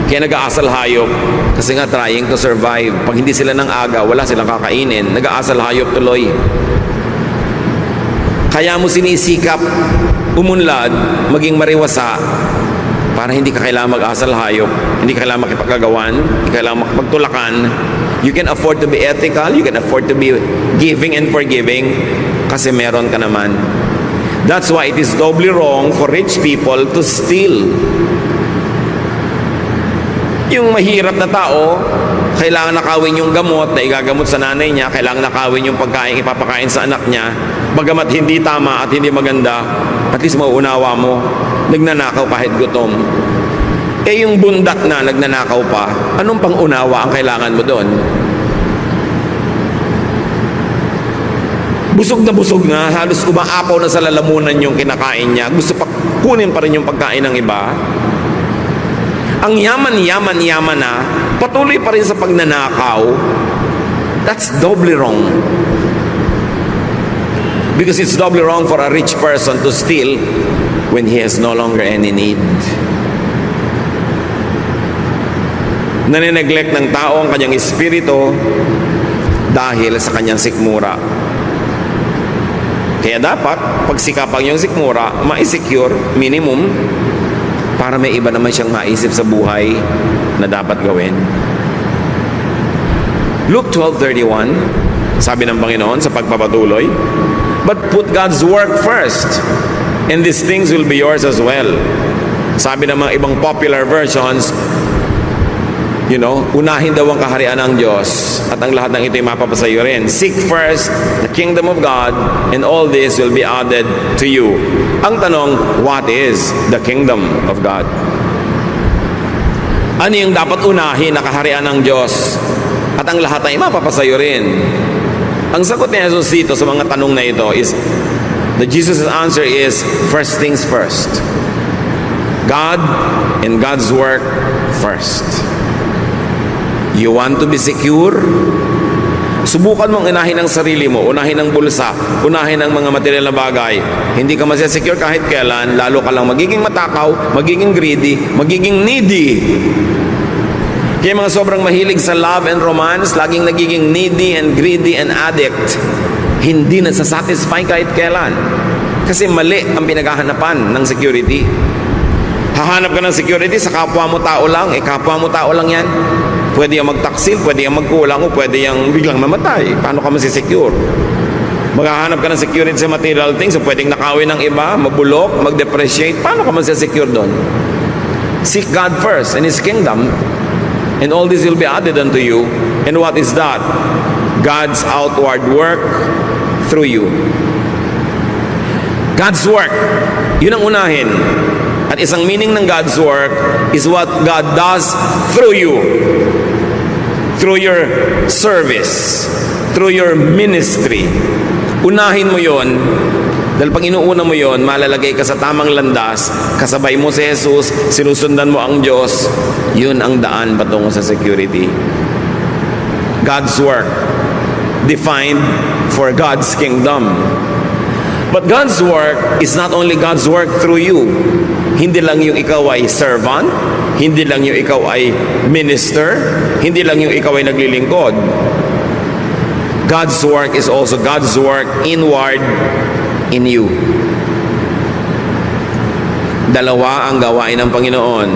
kaya nag-aasal hayop kasi nga trying to survive. Pag hindi sila ng aga, wala silang kakainin. Nag-aasal hayop tuloy. Kaya mo sinisikap umunlad, maging mariwasa para hindi ka kailangan mag-asal hayop, hindi ka kailangan makipagkagawan, hindi ka kailangan makipagtulakan. You can afford to be ethical, you can afford to be giving and forgiving kasi meron ka naman. That's why it is doubly wrong for rich people to steal. Yung mahirap na tao, kailangan nakawin yung gamot na igagamot sa nanay niya, kailangan nakawin yung pagkain ipapakain sa anak niya, bagamat hindi tama at hindi maganda, at least mauunawa mo, nagnanakaw kahit gutom. Yung bundat na nagnanakaw pa, anong pang-unawa ang kailangan mo doon? Busog na, halos umaapaw na sa lalamunan yung kinakain niya, gusto pa kunin pa rin yung pagkain ng iba. Ang yaman na, patuloy pa rin sa pagnanakaw. That's doubly wrong. Because it's doubly wrong for a rich person to steal when he has no longer any need. Nanineglect ng tao ang kanyang espiritu dahil sa kanyang sikmura. Kaya dapat, pagsikapang yung sikmura, ma-secure, minimum, para may iba naman siyang maisip sa buhay na dapat gawin. Luke 12:31, sabi ng Panginoon sa pagpapatuloy, "But put God's work first, and these things will be yours as well." Sabi ng mga ibang popular versions, unahin daw ang kaharian ng Diyos at ang lahat ng ito'y mapapasayo rin. Seek first the kingdom of God and all this will be added to you. Ang tanong, what is the kingdom of God? Ano yung dapat unahin na kaharian ng Diyos at ang lahat ay mapapasayo rin? Ang sagot ni Jesus dito sa mga tanong na ito is, Jesus' answer is, first things first. God and God's work first. You want to be secure? Subukan mong unahin ang sarili mo, unahin ang bulsa, unahin ang mga material na bagay. Hindi ka masya-secure kahit kailan, lalo ka lang magiging matakaw, magiging greedy, magiging needy. Kaya mga sobrang mahilig sa love and romance, laging nagiging needy and greedy and addict. Hindi nasasatisfy kahit kailan. Kasi mali ang pinaghahanapan ng security. Hahanap ka ng security sa kapwa mo tao lang, kapwa mo tao lang yan. Pwede yung magtaksil, pwede yung magkulang, o pwede yung biglang mamatay. Paano ka masisecure? Maghahanap ka ng security sa material things, so pwedeng nakawin ng iba, mabulok, mag-depreciate. Paano ka masisecure doon? Seek God first and His kingdom, and all this will be added unto you. And what is that? God's outward work through you. God's work, yun ang unahin. At isang meaning ng God's work is what God does through you. Through your service. Through your ministry. Unahin mo yon. Dahil pag inuuna mo yon, malalagay ka sa tamang landas, kasabay mo si Jesus, sinusundan mo ang Diyos, yun ang daan patungo sa security. God's work, defined for God's kingdom. But God's work is not only God's work through you. Hindi lang yung ikaw ay servant, hindi lang yung ikaw ay minister, hindi lang yung ikaw ay naglilingkod. God's work is also God's work inward in you. Dalawa ang gawain ng Panginoon.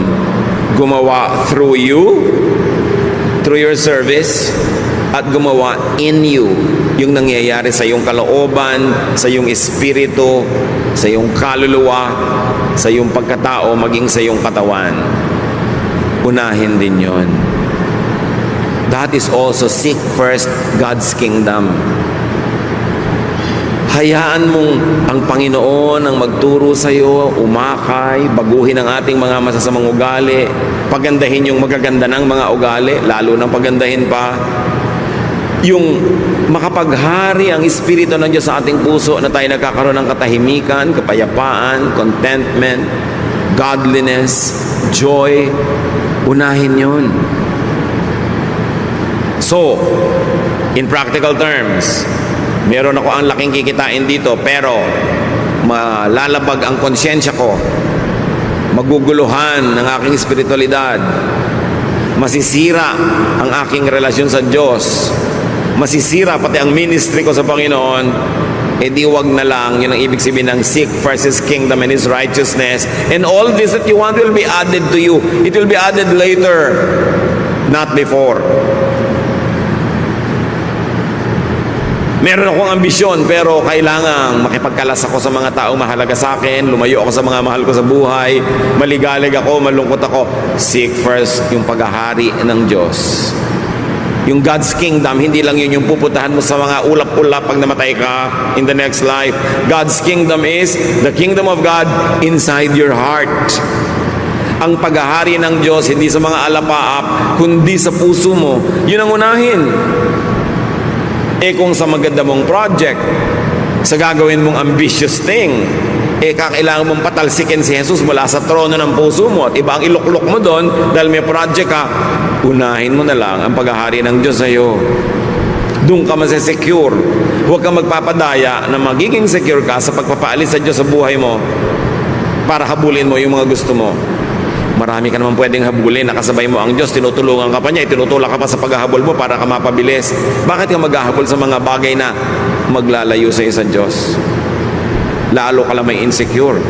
Gumawa through you, through your service, at gumawa in you. Yung nangyayari sa iyong kalooban, sa iyong espiritu, sa iyong kaluluwa, sa iyong pagkatao, maging sa iyong katawan. Unahin din yon. That is also seek first God's kingdom. Hayaan mong ang Panginoon ang magturo sa iyo, umakay, baguhin ang ating mga masasamang ugali, pagandahin yung magaganda ng mga ugali, lalo nang pagandahin pa yung makapaghari ang Espiritu ng Diyos sa ating puso na tayo nagkakaroon ng katahimikan, kapayapaan, contentment, godliness, joy. Unahin yun. So, in practical terms, meron ako ang laking kikitain dito, pero malalabag ang konsyensya ko, maguguluhan ng aking espiritualidad, masisira ang aking relasyon sa Diyos, masisira pati ang ministry ko sa Panginoon, di wag na lang. Yun ang ibig sabihin ng seek first His kingdom and His righteousness, and all this that you want will be added to you. It will be added later, not before. Meron akong ambisyon, pero kailangang makipagkalas ako sa mga taong mahalaga sa akin, lumayo ako sa mga mahal ko sa buhay, maligalig ako, malungkot ako. Seek first yung paghahari ng Diyos. Yung God's kingdom, hindi lang yun yung pupuntahan mo sa mga ulap-ulap pag namatay ka in the next life. God's kingdom is the kingdom of God inside your heart. Ang paghahari ng Diyos, hindi sa mga alapaap, kundi sa puso mo. Yun ang unahin. Kung sa maganda mong project, sa gagawin mong ambitious thing, kakailangan mong patalsikin si Jesus mula sa trono ng puso mo, at iba ang iluklok mo doon dahil may project ka, unahin mo na lang ang paghahari ng Diyos sa iyo. Doon ka masesecure. Huwag kang magpapadaya na magiging secure ka sa pagpapaalis sa Diyos sa buhay mo para habulin mo yung mga gusto mo. Marami ka naman pwedeng habulin, nakasabay mo ang Diyos, tinutulungan ka pa niya, tinutulak ka pa sa paghahabol mo para ka mapabilis. Bakit ka maghahabol sa mga bagay na maglalayo sa isa Diyos? Lalo ka lang may insecure.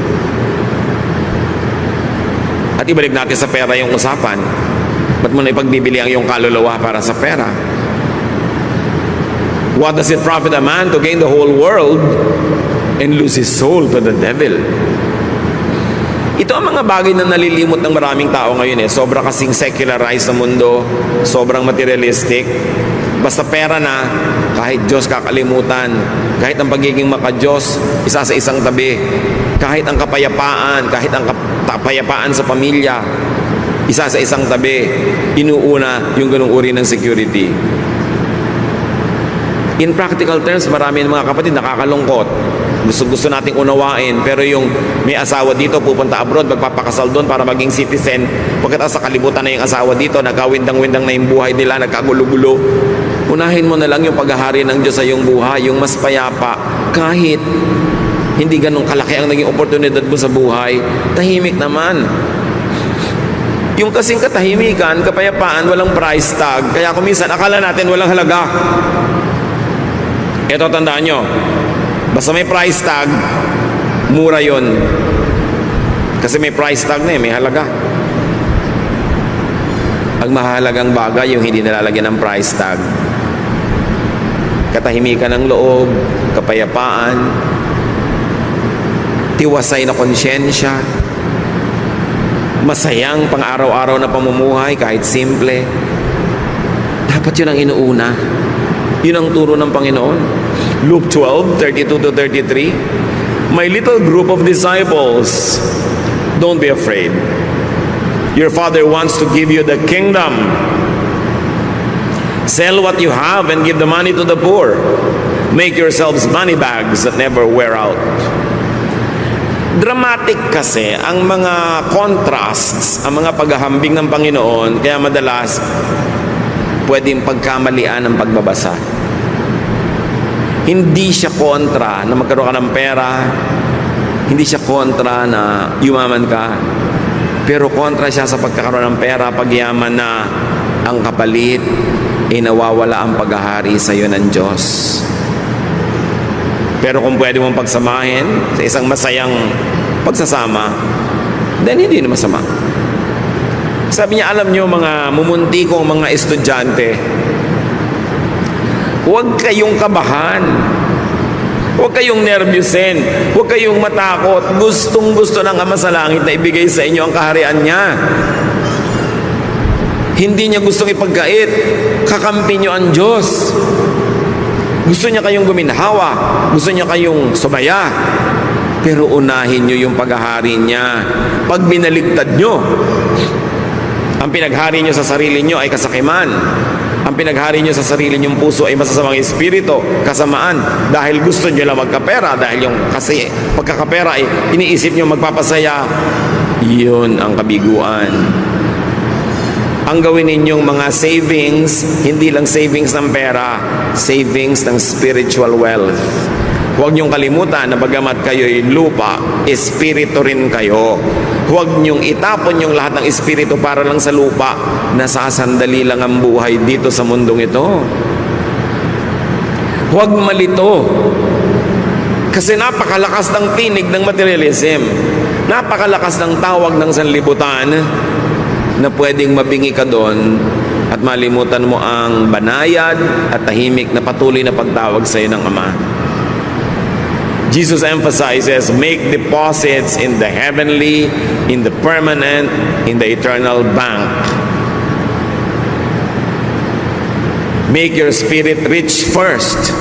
At ibalik natin sa pera yung usapan. Ba't mo na ipagbibili ang iyong kaluluwa para sa pera? What does it profit a man to gain the whole world and lose his soul to the devil? Ito ang mga bagay na nalilimot ng maraming tao ngayon Sobra kasing secularized na mundo, sobrang materialistic. Basta pera na, kahit Diyos kakalimutan, kahit ang pagiging maka-Diyos, isa sa isang tabi, kahit ang kapayapaan, kahit ang kapayapaan sa pamilya, isa sa isang tabi, inuuna yung ganung uri ng security. In practical terms, marami ng mga kapatid nakakalungkot. Gusto nating unawain, pero yung may asawa dito, pupunta abroad, magpapakasal doon para maging citizen. Pagkatapos sa kalibutan na yung asawa dito, nagkawindang-windang na yung buhay nila, nagkagulo-gulo. Unahin mo na lang yung paghahari ng Diyos sa iyong buhay, yung mas payapa. Kahit hindi ganun kalaki ang naging oportunidad mo sa buhay, tahimik naman. Yung kasing katahimikan, kapayapaan, walang price tag. Kaya kung minsan, akala natin walang halaga. Ito, tandaan nyo. Basta may price tag, mura yon. Kasi may price tag na may halaga. Ang mahalagang bagay, yung hindi nalalagyan ng price tag. Katahimikan ng loob, kapayapaan, tiwasay na konsyensya, masayang pang-araw-araw na pamumuhay kahit simple. Dapat yun ang inuuna. Yun ang turo ng Panginoon. Luke 12:32-33. My little group of disciples Don't be afraid. Your Father wants to give you the kingdom. Sell what you have and give the money to the poor. Make yourselves money bags that never wear out. Dramatic kasi ang mga contrasts, ang mga paghahambing ng Panginoon, kaya madalas pwedeng pagkamalian ang pagbabasa. Hindi siya kontra na magkaroon ka ng pera, hindi siya kontra na yumaman ka, pero kontra siya sa pagkakaroon ng pera, pagyaman na ang kapalit ay nawawala ang paghahari sa iyo ng Diyos. Pero kung pwede mong pagsamahin sa isang masayang pagsasama, then hindi na masama. Sabi niya, alam niyo mga mumunti kong mga estudyante, huwag kayong kabahan. Huwag kayong nervyusin. Huwag kayong matakot. Gustong-gusto ng Ama sa Langit na ibigay sa inyo ang kaharian niya. Hindi niya gustong ipagkait. Kakampi niyo ang Diyos. Gusto niya kayong guminhawa. Gusto niya kayong sumaya. Pero unahin niyo yung paghahari niya. Pag binaligtad niyo, ang pinaghari niyo sa sarili niyo ay kasakiman. Ang pinaghari niyo sa sarili niyong puso ay masasamang espiritu, kasamaan, dahil gusto niyo lang magkapera, dahil yung kasi pagkakapera ay iniisip niyo magpapasaya. Yun ang kabiguan. Ang gawin ninyong mga savings, hindi lang savings ng pera, savings ng spiritual wealth. Huwag niyong kalimutan na bagamat kayo'y lupa, espiritu rin kayo. Huwag niyong itapon yung lahat ng espiritu para lang sa lupa. Nasasandali lang ang buhay dito sa mundong ito. Huwag malito. Kasi napakalakas ng tinig ng materialism. Napakalakas ng tawag ng sanlibutan na pwedeng mabingi ka doon at malimutan mo ang banayad at tahimik na patuloy na pagtawag sa iyo ng Ama. Jesus emphasizes, make deposits in the heavenly, in the permanent, in the eternal bank. Make your spirit rich first.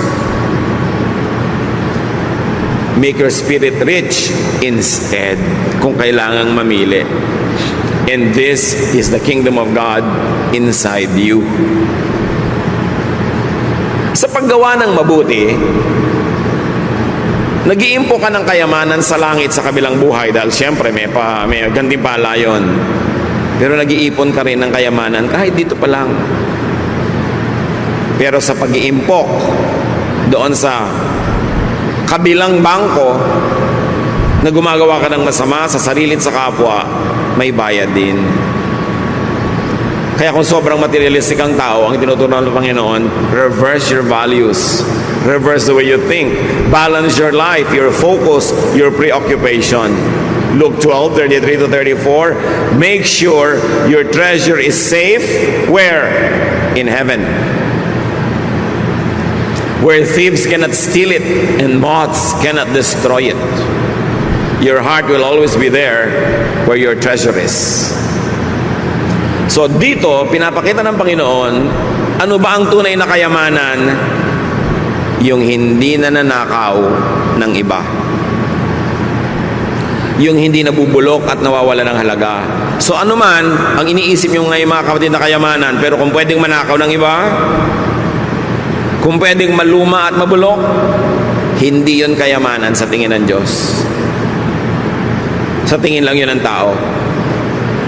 Make your spirit rich instead, kung kailangang mamili. And this is the kingdom of God inside you. Sa paggawa ng mabuti, nag-iimpo ka ng kayamanan sa langit sa kabilang buhay dahil siyempre may gantimpala yun. Pero nag-iipon ka rin ng kayamanan kahit dito pa lang. Pero sa pag-iimpok doon sa kabilang bangko na gumagawa ka ng masama sa sarili at sa kapwa, may bayad din. Kaya kung sobrang materialistic ang tao, ang tinuturuan ng Panginoon, reverse your values. Reverse the way you think. Balance your life, your focus, your preoccupation. Luke 12:33 to 34. Make sure your treasure is safe. Where? In heaven. Where thieves cannot steal it and moths cannot destroy it. Your heart will always be there where your treasure is. So dito, pinapakita ng Panginoon, ano ba ang tunay na kayamanan? Yung hindi nananakaw ng iba. Yung hindi nabubulok at nawawala ng halaga. So ano man ang iniisip nyo ngayon mga kapatid na kayamanan, pero kung pwedeng manakaw ng iba, kung pwedeng maluma at mabulok, hindi yun kayamanan sa tingin ng Diyos. Sa tingin lang yun ng tao.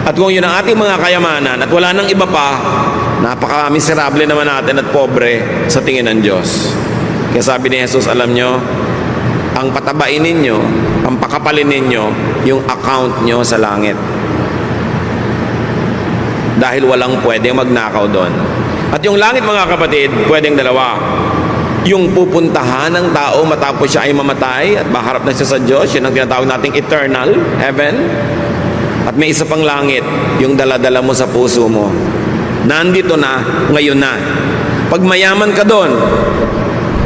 At kung yun ang ating mga kayamanan at wala nang iba pa, napaka-miserable naman natin at pobre sa tingin ng Diyos. Kaya sabi ni Jesus, alam nyo, ang patabain ninyo, ang pakapalin ninyo, yung account nyo sa langit. Dahil walang pwedeng magnakaw doon. At yung langit mga kapatid, pwedeng dalawa. Yung pupuntahan ng tao matapos siya ay mamatay at maharap na siya sa Diyos, yun ang tinatawag nating eternal heaven. At may isa pang langit, yung daladala mo sa puso mo. Nandito na, ngayon na. Pag mayaman ka doon,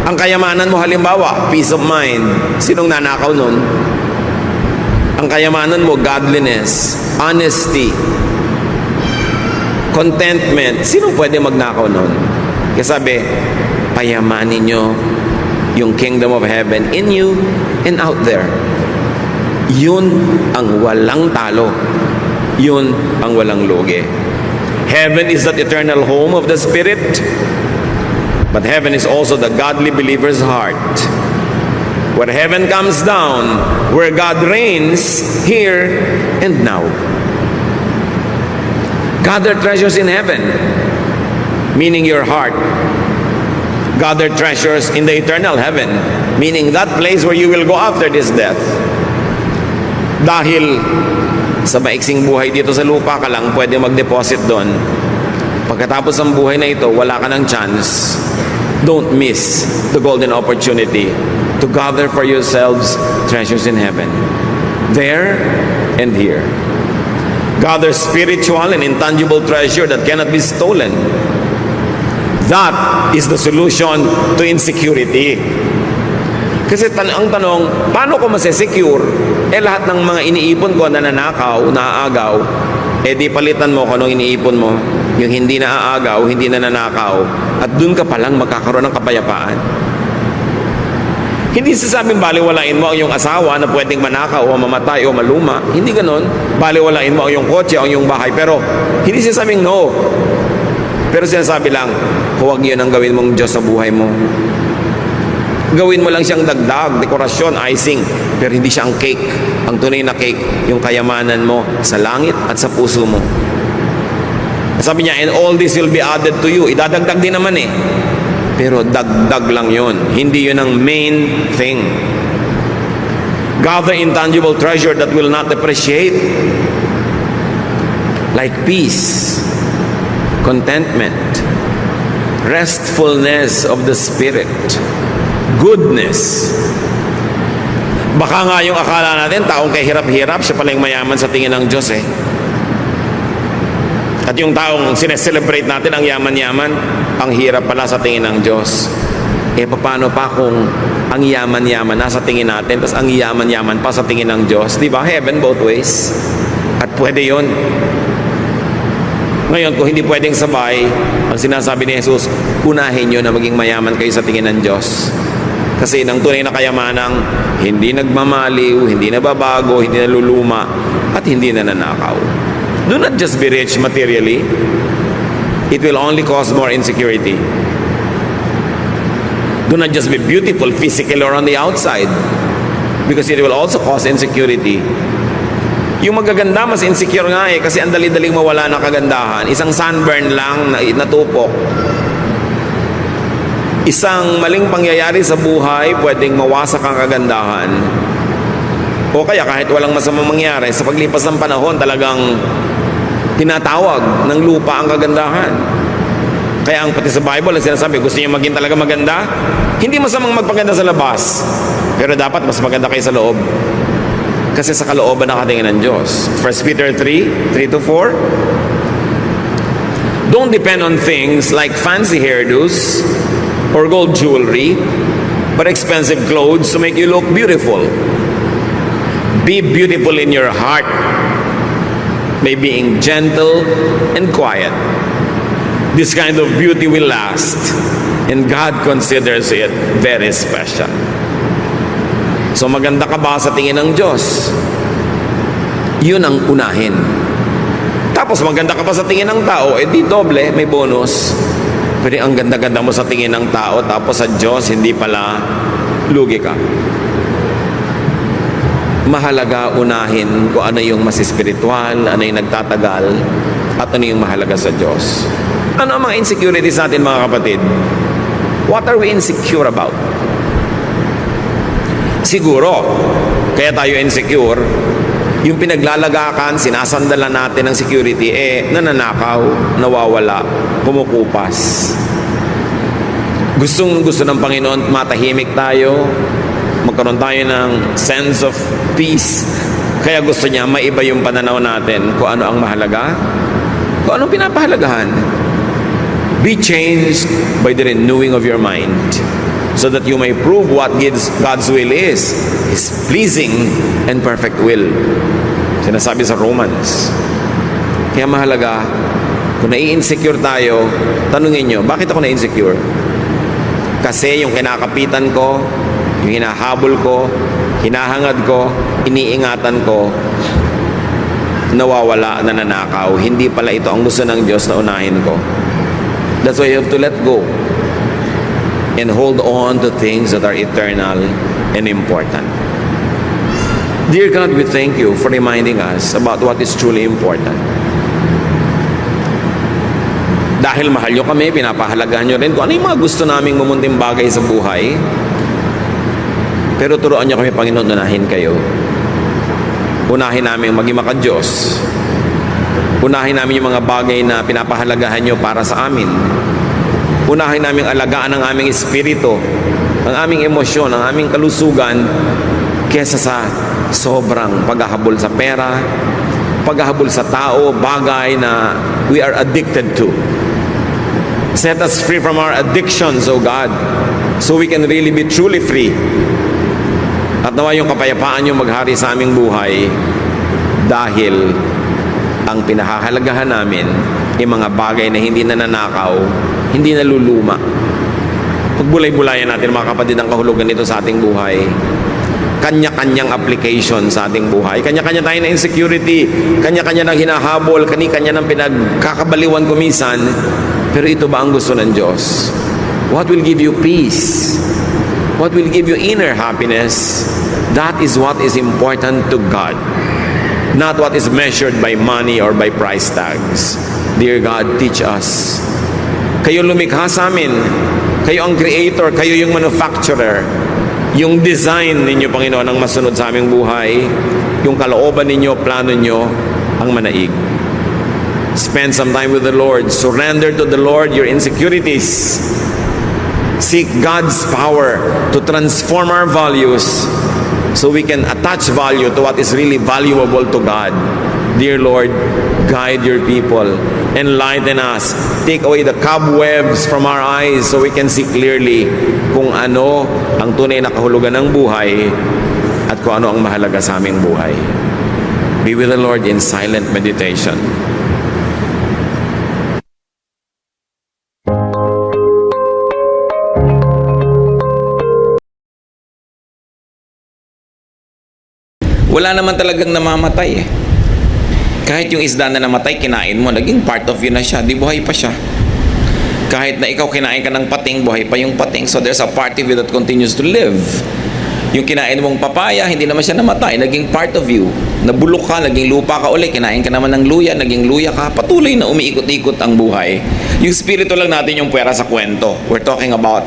ang kayamanan mo halimbawa, peace of mind. Sinong nanakaw nun? Ang kayamanan mo, godliness, honesty, contentment. Sinong pwede magnakaw nun? Kaya sabi, payamanin nyo yung kingdom of heaven in you and out there. Yun ang walang talo. Yun ang walang lugi. Heaven is that eternal home of the Spirit, but heaven is also the godly believer's heart. Where heaven comes down, where God reigns here and now. Gather treasures in heaven, meaning your heart. Gather treasures in the eternal heaven, meaning that place where you will go after this death. Dahil sa maiksing buhay dito sa lupa ka lang pwede mag-deposit doon. Pagkatapos ng buhay na ito, wala ka ng chance. Don't miss the golden opportunity to gather for yourselves treasures in heaven, there and here. Gather spiritual and intangible treasure that cannot be stolen. That is the solution to insecurity. Kasi ang tanong, paano ko masesecure? Lahat ng mga iniipon ko na nanakaw, naaagaw, di palitan mo kung anong iniipon mo. Yung hindi naaagaw, hindi na nanakaw, at dun ka palang magkakaroon ng kapayapaan. Hindi sasabing baliwalain mo ang iyong asawa na pwedeng manakaw o mamatay o maluma. Hindi ganon. Baliwalain mo ang iyong kotse o ang iyong bahay. Pero hindi sasabing no. Pero sinasabi lang, huwag yun ang gawin mong Diyos sa buhay mo. Gawin mo lang siyang dagdag, dekorasyon, icing. Pero hindi siya ang cake. Ang tunay na cake, yung kayamanan mo sa langit at sa puso mo. Sabi niya, and all this will be added to you. Idadagdag din naman eh. Pero dagdag lang yun. Hindi yun ang main thing. Gather intangible treasure that will not depreciate. Like peace, contentment, restfulness of the spirit, goodness. Baka nga yung akala natin, taong kahirap-hirap, siya pala yung mayaman sa tingin ng Diyos eh. At yung taong sineselebrate natin, ang yaman-yaman, ang hirap pala sa tingin ng Diyos. Paano pa kung ang yaman-yaman nasa tingin natin, tapos ang yaman-yaman pa sa tingin ng Diyos? Di ba? Heaven both ways. At pwede yun. Ngayon, kung hindi pwedeng sabay, ang sinasabi ni Jesus, unahin nyo na maging mayaman kayo sa tingin ng Diyos. Kasi ng tunay na kayamanang hindi nagmamaliw, hindi nababago, hindi naluluma, at hindi nananakaw. Do not just be rich materially. It will only cause more insecurity. Do not just be beautiful physically or on the outside, because it will also cause insecurity. Yung magaganda, mas insecure nga eh, kasi ang dali-daling mawala ng kagandahan. Isang sunburn lang na natupok. Isang maling pangyayari sa buhay, pwedeng mawasak ang kagandahan. O kaya kahit walang masamang mangyari, sa paglipas ng panahon, talagang tinatawag ng lupa ang kagandahan. Kaya ang pati sa Bible, ang sinasabi, gusto niyo maging talaga maganda? Hindi masamang magpaganda sa labas, pero dapat mas maganda kayo sa loob. Kasi sa kalooban nakatingin ng Diyos. 1 Peter 3:3-4. Don't depend on things like fancy hairdos or gold jewelry, but expensive clothes to make you look beautiful. Be beautiful in your heart by being gentle and quiet. This kind of beauty will last, and God considers it very special. So maganda ka ba sa tingin ng Diyos? Yun ang unahin. Tapos maganda ka pa sa tingin ng tao, di doble, may bonus. Pero ang ganda-ganda mo sa tingin ng tao, tapos sa Diyos, hindi pala, lugi ka. Mahalaga unahin kung ano yung mas spiritual, ano yung nagtatagal, at ano yung mahalaga sa Diyos. Ano ang mga insecurities natin, mga kapatid? What are we insecure about? Siguro, kaya tayo insecure, yung pinaglalagakan, sinasandalan natin ng security, nananakaw, nawawala, kumukupas. Gusto ng Panginoon, matahimik tayo, magkaroon tayo ng sense of peace. Kaya gusto niya, maiba yung pananaw natin kung ano ang mahalaga, kung anong pinapahalagahan. Be changed by the renewing of your mind, so that you may prove what God's will is, His pleasing and perfect will. Sinasabi sa Romans. Kaya mahalaga, kung nai-insecure tayo, tanungin nyo, bakit ako na-insecure? Kasi yung kinakapitan ko, yung hinahabol ko, Hinahangad ko, iniingatan ko, nawawala, nananakaw. Hindi pala ito ang gusto ng Diyos na unahin ko. That's why you have to let go and hold on to things that are eternal and important. Dear God, we thank you for reminding us about what is truly important. Dahil mahal nyo kami, pinapahalagahan nyo rin kung ano yung mga gusto naming mumunting bagay sa buhay. Pero turuan nyo kami, Panginoon, unahin kayo. Unahin namin maging maka-Diyos. Unahin namin yung mga bagay na pinapahalagahan nyo para sa amin. Unahin namin alagaan ang aming espiritu, ang aming emosyon, ang aming kalusugan, kesa sa sobrang paghahabol sa pera, paghahabol sa tao, bagay na we are addicted to. Set us free from our addictions, O God, so we can really be truly free. At nawa yung kapayapaan yung maghari sa aming buhay dahil ang pinahahalagahan namin ay mga bagay na hindi nananakaw, hindi naluluma. Pagbulay-bulayan natin mga kapatid ang kahulugan nito sa ating buhay. Kanya-kanyang application sa ating buhay. Kanya-kanya tayo na insecurity, kanya-kanya ng hinahabol, kanya-kanya ng pinagkakabaliwan kumisan. Pero ito ba ang gusto ng Diyos? What will give you peace? What will give you inner happiness? That is what is important to God. Not what is measured by money or by price tags. Dear God, teach us. Kayo lumikha sa amin. Kayo ang creator. Kayo yung manufacturer. Yung design ninyo, Panginoon, ang masunod sa aming buhay. Yung kalooban ninyo, plano nyo, ang manaig. Spend some time with the Lord. Surrender to the Lord your insecurities. Seek God's power to transform our values so we can attach value to what is really valuable to God. Dear Lord, guide your people. Enlighten us. Take away the cobwebs from our eyes so we can see clearly kung ano ang tunay na kahulugan ng buhay at kung ano ang mahalaga sa aming buhay. Be with the Lord in silent meditation. Wala naman talagang namamatay eh. Kahit yung isda na namatay, kinain mo, naging part of you na siya, di buhay pa siya. Kahit na ikaw kinain ka ng pating, buhay pa yung pating. So there's a part of you that continues to live. Yung kinain mong papaya, hindi naman siya namatay, naging part of you. Nabulok ka, naging lupa ka uli, kinain ka naman ng luya, naging luya ka, patuloy na umiikot-ikot ang buhay. Yung spirito lang natin yung puwera sa kwento. We're talking about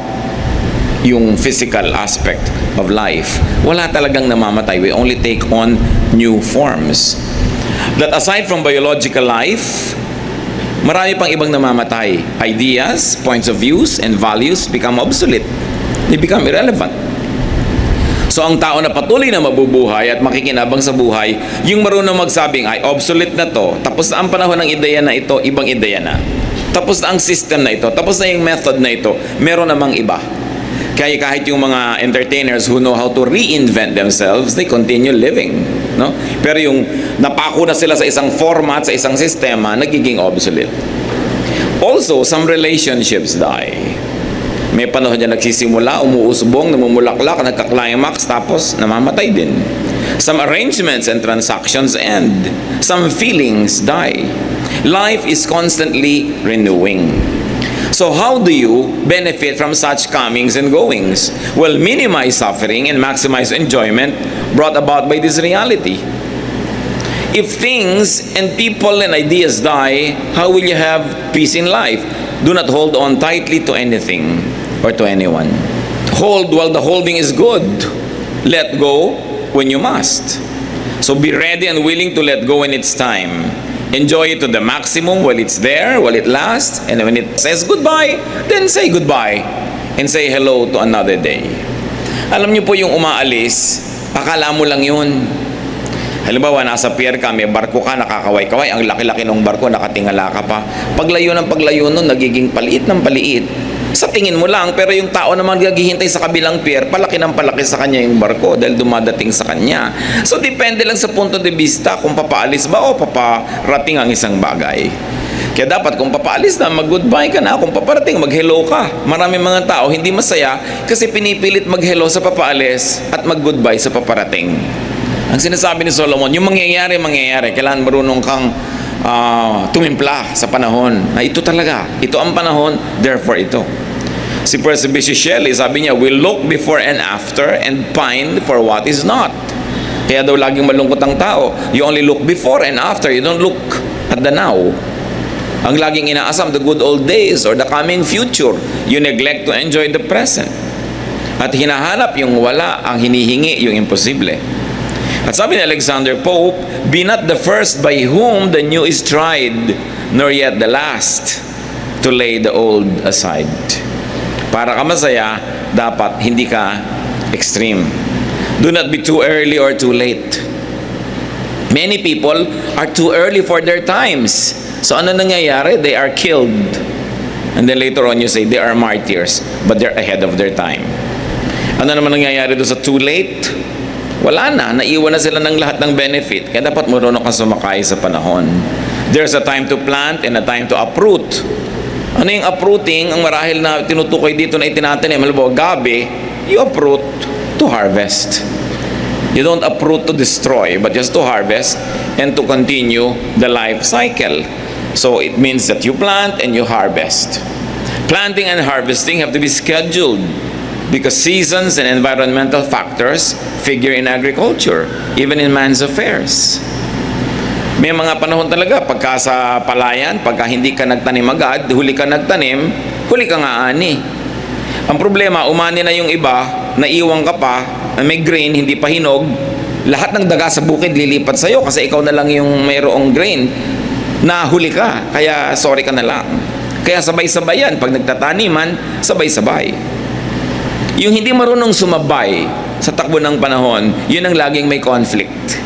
yung physical aspect of life. Wala talagang namamatay. We only take on new forms. That aside from biological life, marami pang ibang namamatay. Ideas, points of views, and values become obsolete. They become irrelevant. So ang tao na patuloy na mabubuhay at makikinabang sa buhay, yung marunong magsabing, ay obsolete na to, tapos na ang panahon ng ideya na ito, ibang ideya na. Tapos na ang system na ito, tapos na yung method na ito, meron namang iba. Kaya kahit yung mga entertainers who know how to reinvent themselves, they continue living. No? Pero yung napako na sila sa isang format, sa isang sistema, nagiging obsolete. Also, some relationships die. May panahon niya nagsisimula, umuusbong, namumulaklak, nagka-climax, tapos namamatay din. Some arrangements and transactions end. Some feelings die. Life is constantly renewing. So how do you benefit from such comings and goings? Well, minimize suffering and maximize enjoyment brought about by this reality. If things and people and ideas die, how will you have peace in life? Do not hold on tightly to anything or to anyone. Hold while the holding is good. Let go when you must. So be ready and willing to let go when it's time. Enjoy it to the maximum while it's there, while it lasts, and when it says goodbye, then say goodbye and say hello to another day. Alam niyo po yung umaalis, akala mo lang yun. Halimbawa, nasa pier ka, may barko ka, nakakaway-kaway, ang laki-laki ng barko, nakatingala ka pa. Paglayo ng paglayo nun, nagiging paliit ng paliit. Sa tingin mo lang, pero yung tao naman naghihintay sa kabilang pier, palaki ng palaki sa kanya yung barko dahil dumadating sa kanya. So, depende lang sa punto de vista kung papaalis ba o paparating ang isang bagay. Kaya dapat kung papaalis na, mag-goodbye ka na. Kung paparating, mag-hello ka. Maraming mga tao hindi masaya kasi pinipilit mag-hello sa papaalis at mag-goodbye sa paparating. Ang sinasabi ni Solomon, yung mangyayari. Kailangan marunong kang tumimpla sa panahon. Na ito talaga. Ito ang panahon, therefore ito. Si Percy Shelley, sabi niya, we look before and after and pine for what is not. Kaya daw laging malungkot ang tao. You only look before and after. You don't look at the now. Ang laging inaasam, the good old days or the coming future. You neglect to enjoy the present. At hinahanap yung wala, ang hinihingi yung imposible. At sabi ni Alexander Pope, be not the first by whom the new is tried, nor yet the last to lay the old aside. Para ka masaya, dapat hindi ka extreme. Do not be too early or too late. Many people are too early for their times. So ano nangyayari? They are killed. And then later on you say they are martyrs, but they're ahead of their time. Ano naman nangyayari doon sa too late? Wala na. Naiwan na sila ng lahat ng benefit. Kaya dapat marunong kang sumakay sa panahon. There's a time to plant and a time to uproot. Ano yung uprooting? Ang marahil na tinutukoy dito na itinatanim. Halimbawa, gabi, you uproot to harvest. You don't uproot to destroy, but just to harvest and to continue the life cycle. So it means that you plant and you harvest. Planting and harvesting have to be scheduled because seasons and environmental factors figure in agriculture, even in man's affairs. May mga panahon talaga, pagka sa palayan, pagka hindi ka nagtanim agad, huli ka nagtanim, huli ka nga ani. Ang problema, umani na yung iba, naiwang ka pa, may grain, hindi pa hinog, lahat ng daga sa bukid lilipat sa'yo kasi ikaw na lang yung mayroong grain, nahuli ka, kaya sorry ka na lang. Kaya sabay-sabay yan, pag nagtataniman, sabay-sabay. Yung hindi marunong sumabay sa takbo ng panahon, yun ang laging may conflict.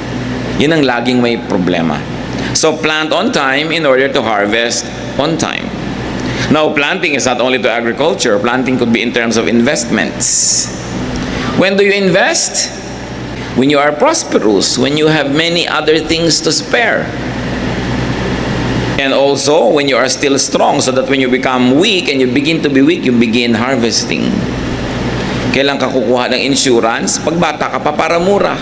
Yun ang laging may problema. So plant on time in order to harvest on time. Now, planting is not only to agriculture. Planting could be in terms of investments. When do you invest? When you are prosperous, when you have many other things to spare. And also, when you are still strong, so that when you become weak and you begin to be weak, you begin harvesting. Kailan ka kukuha ng insurance? Pag bata ka pa, para mura.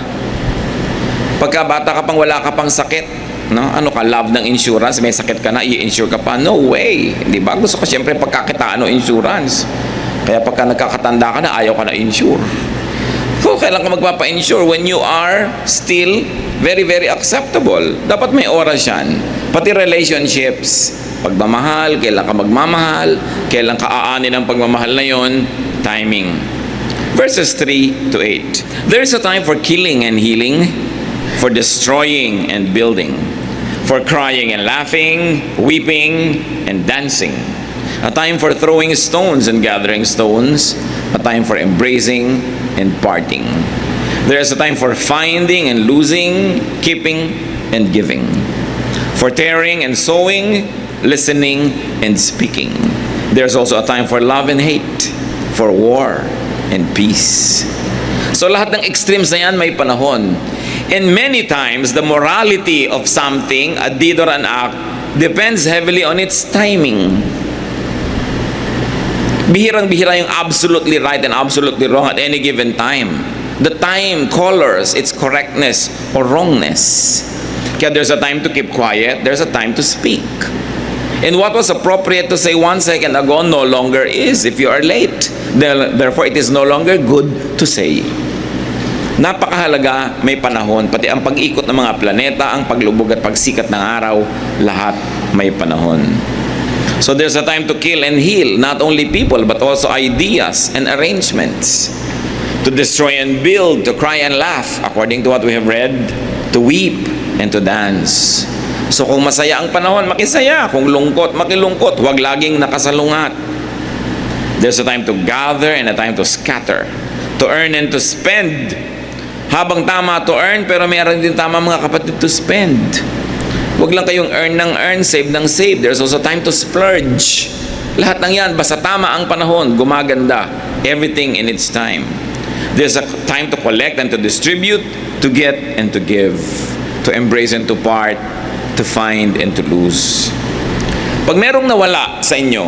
Pagka bata ka pang wala ka pang sakit, no? Ano ka, love ng insurance, may sakit ka na, i-insure ka pa? No way! Di ba? Gusto ko siyempre pagkakitaan o insurance. Kaya pagka nagkakatanda ka na, ayaw ka na insure. So, kailan ka magpapa-insure? When you are still very, very acceptable. Dapat may oras yan. Pati relationships. Pagmamahal, kailan ka magmamahal, kailan ka aanin ang pagmamahal na yon, timing. Verses 3 to 8. There is a time for killing and healing, for destroying and building, for crying and laughing, weeping and dancing. A time for throwing stones and gathering stones, a time for embracing and parting. There is a time for finding and losing, keeping and giving, for tearing and sowing, listening and speaking. There's also a time for love and hate, for war and peace. So lahat ng extremes na yan may panahon. And many times, the morality of something, a deed or an act, depends heavily on its timing. Bihirang-bihira yung absolutely right and absolutely wrong at any given time. The time colors its correctness or wrongness. Kaya there's a time to keep quiet, there's a time to speak. And what was appropriate to say 1 second ago no longer is if you are late. Therefore, it is no longer good to say. Napakahalaga, may panahon. Pati ang pag-ikot ng mga planeta, ang paglubog at pagsikat ng araw, lahat may panahon. So there's a time to kill and heal, not only people, but also ideas and arrangements. To destroy and build, to cry and laugh, according to what we have read, to weep and to dance. So kung masaya ang panahon, makisaya. Kung lungkot, makilungkot. Huwag laging nakasalungat. There's a time to gather and a time to scatter. To earn and to spend. Habang tama to earn, pero mayroon din tama mga kapatid to spend. Huwag lang kayong earn ng earn, save ng save. There's also time to splurge. Lahat ng yan, basta tama ang panahon, gumaganda. Everything in its time. There's a time to collect and to distribute, to get and to give, to embrace and to part, to find and to lose. Pag merong nawala sa inyo,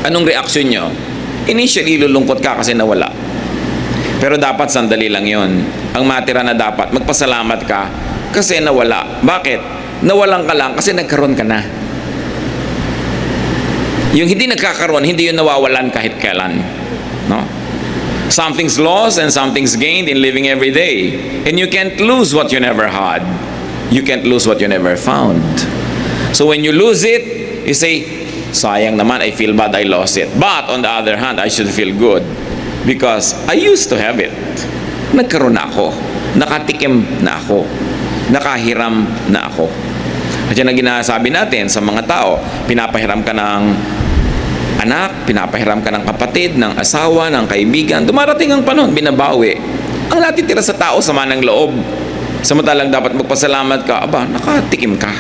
anong reaksyon nyo? Initially, lulungkot ka kasi nawala. Pero dapat sandali lang yon. Ang matira na dapat, magpasalamat ka kasi nawala. Bakit? Nawalan ka lang kasi nagkaroon ka na. Yung hindi nagkakaroon, hindi yun nawawalan kahit kailan. No? Something's lost and something's gained in living every day. And you can't lose what you never had. You can't lose what you never found. So when you lose it, you say, sayang naman, I feel bad I lost it. But on the other hand, I should feel good. Because I used to have it. Nagkaroon na ako. Nakatikim na ako. Nakahiram na ako. At yan ang ginasabi natin sa mga tao. Pinapahiram ka ng anak, pinapahiram ka ng kapatid, ng asawa, ng kaibigan. Dumarating ang panahon, binabawi. Ang natitira sa tao, sama ng loob. Samantalang dapat magpasalamat ka, aba, nakatikim ka.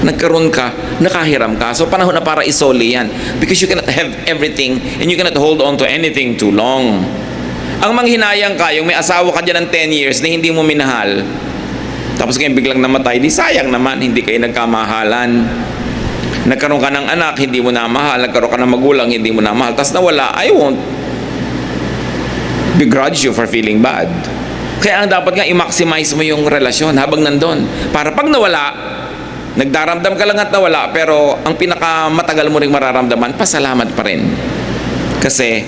Nagkaroon ka, nakahiram ka. So panahon na para isoli yan. Because you cannot have everything and you cannot hold on to anything too long. Ang manghinayang ka, yung may asawa ka dyan ng 10 years na hindi mo minahal, tapos kayo biglang namatay, di sayang naman, hindi kayo nagkamahalan. Nagkaroon ka ng anak, hindi mo namahal. Nagkaroon ka ng magulang, hindi mo namahal. Tapos nawala, I won't begrudge you for feeling bad. Kaya ang dapat nga, i-maximize mo yung relasyon habang nandun. Para pag nawala, nagdaramdam ka lang at nawala, pero ang pinakamatagal mo ring mararamdaman, pasalamat pa rin. Kasi,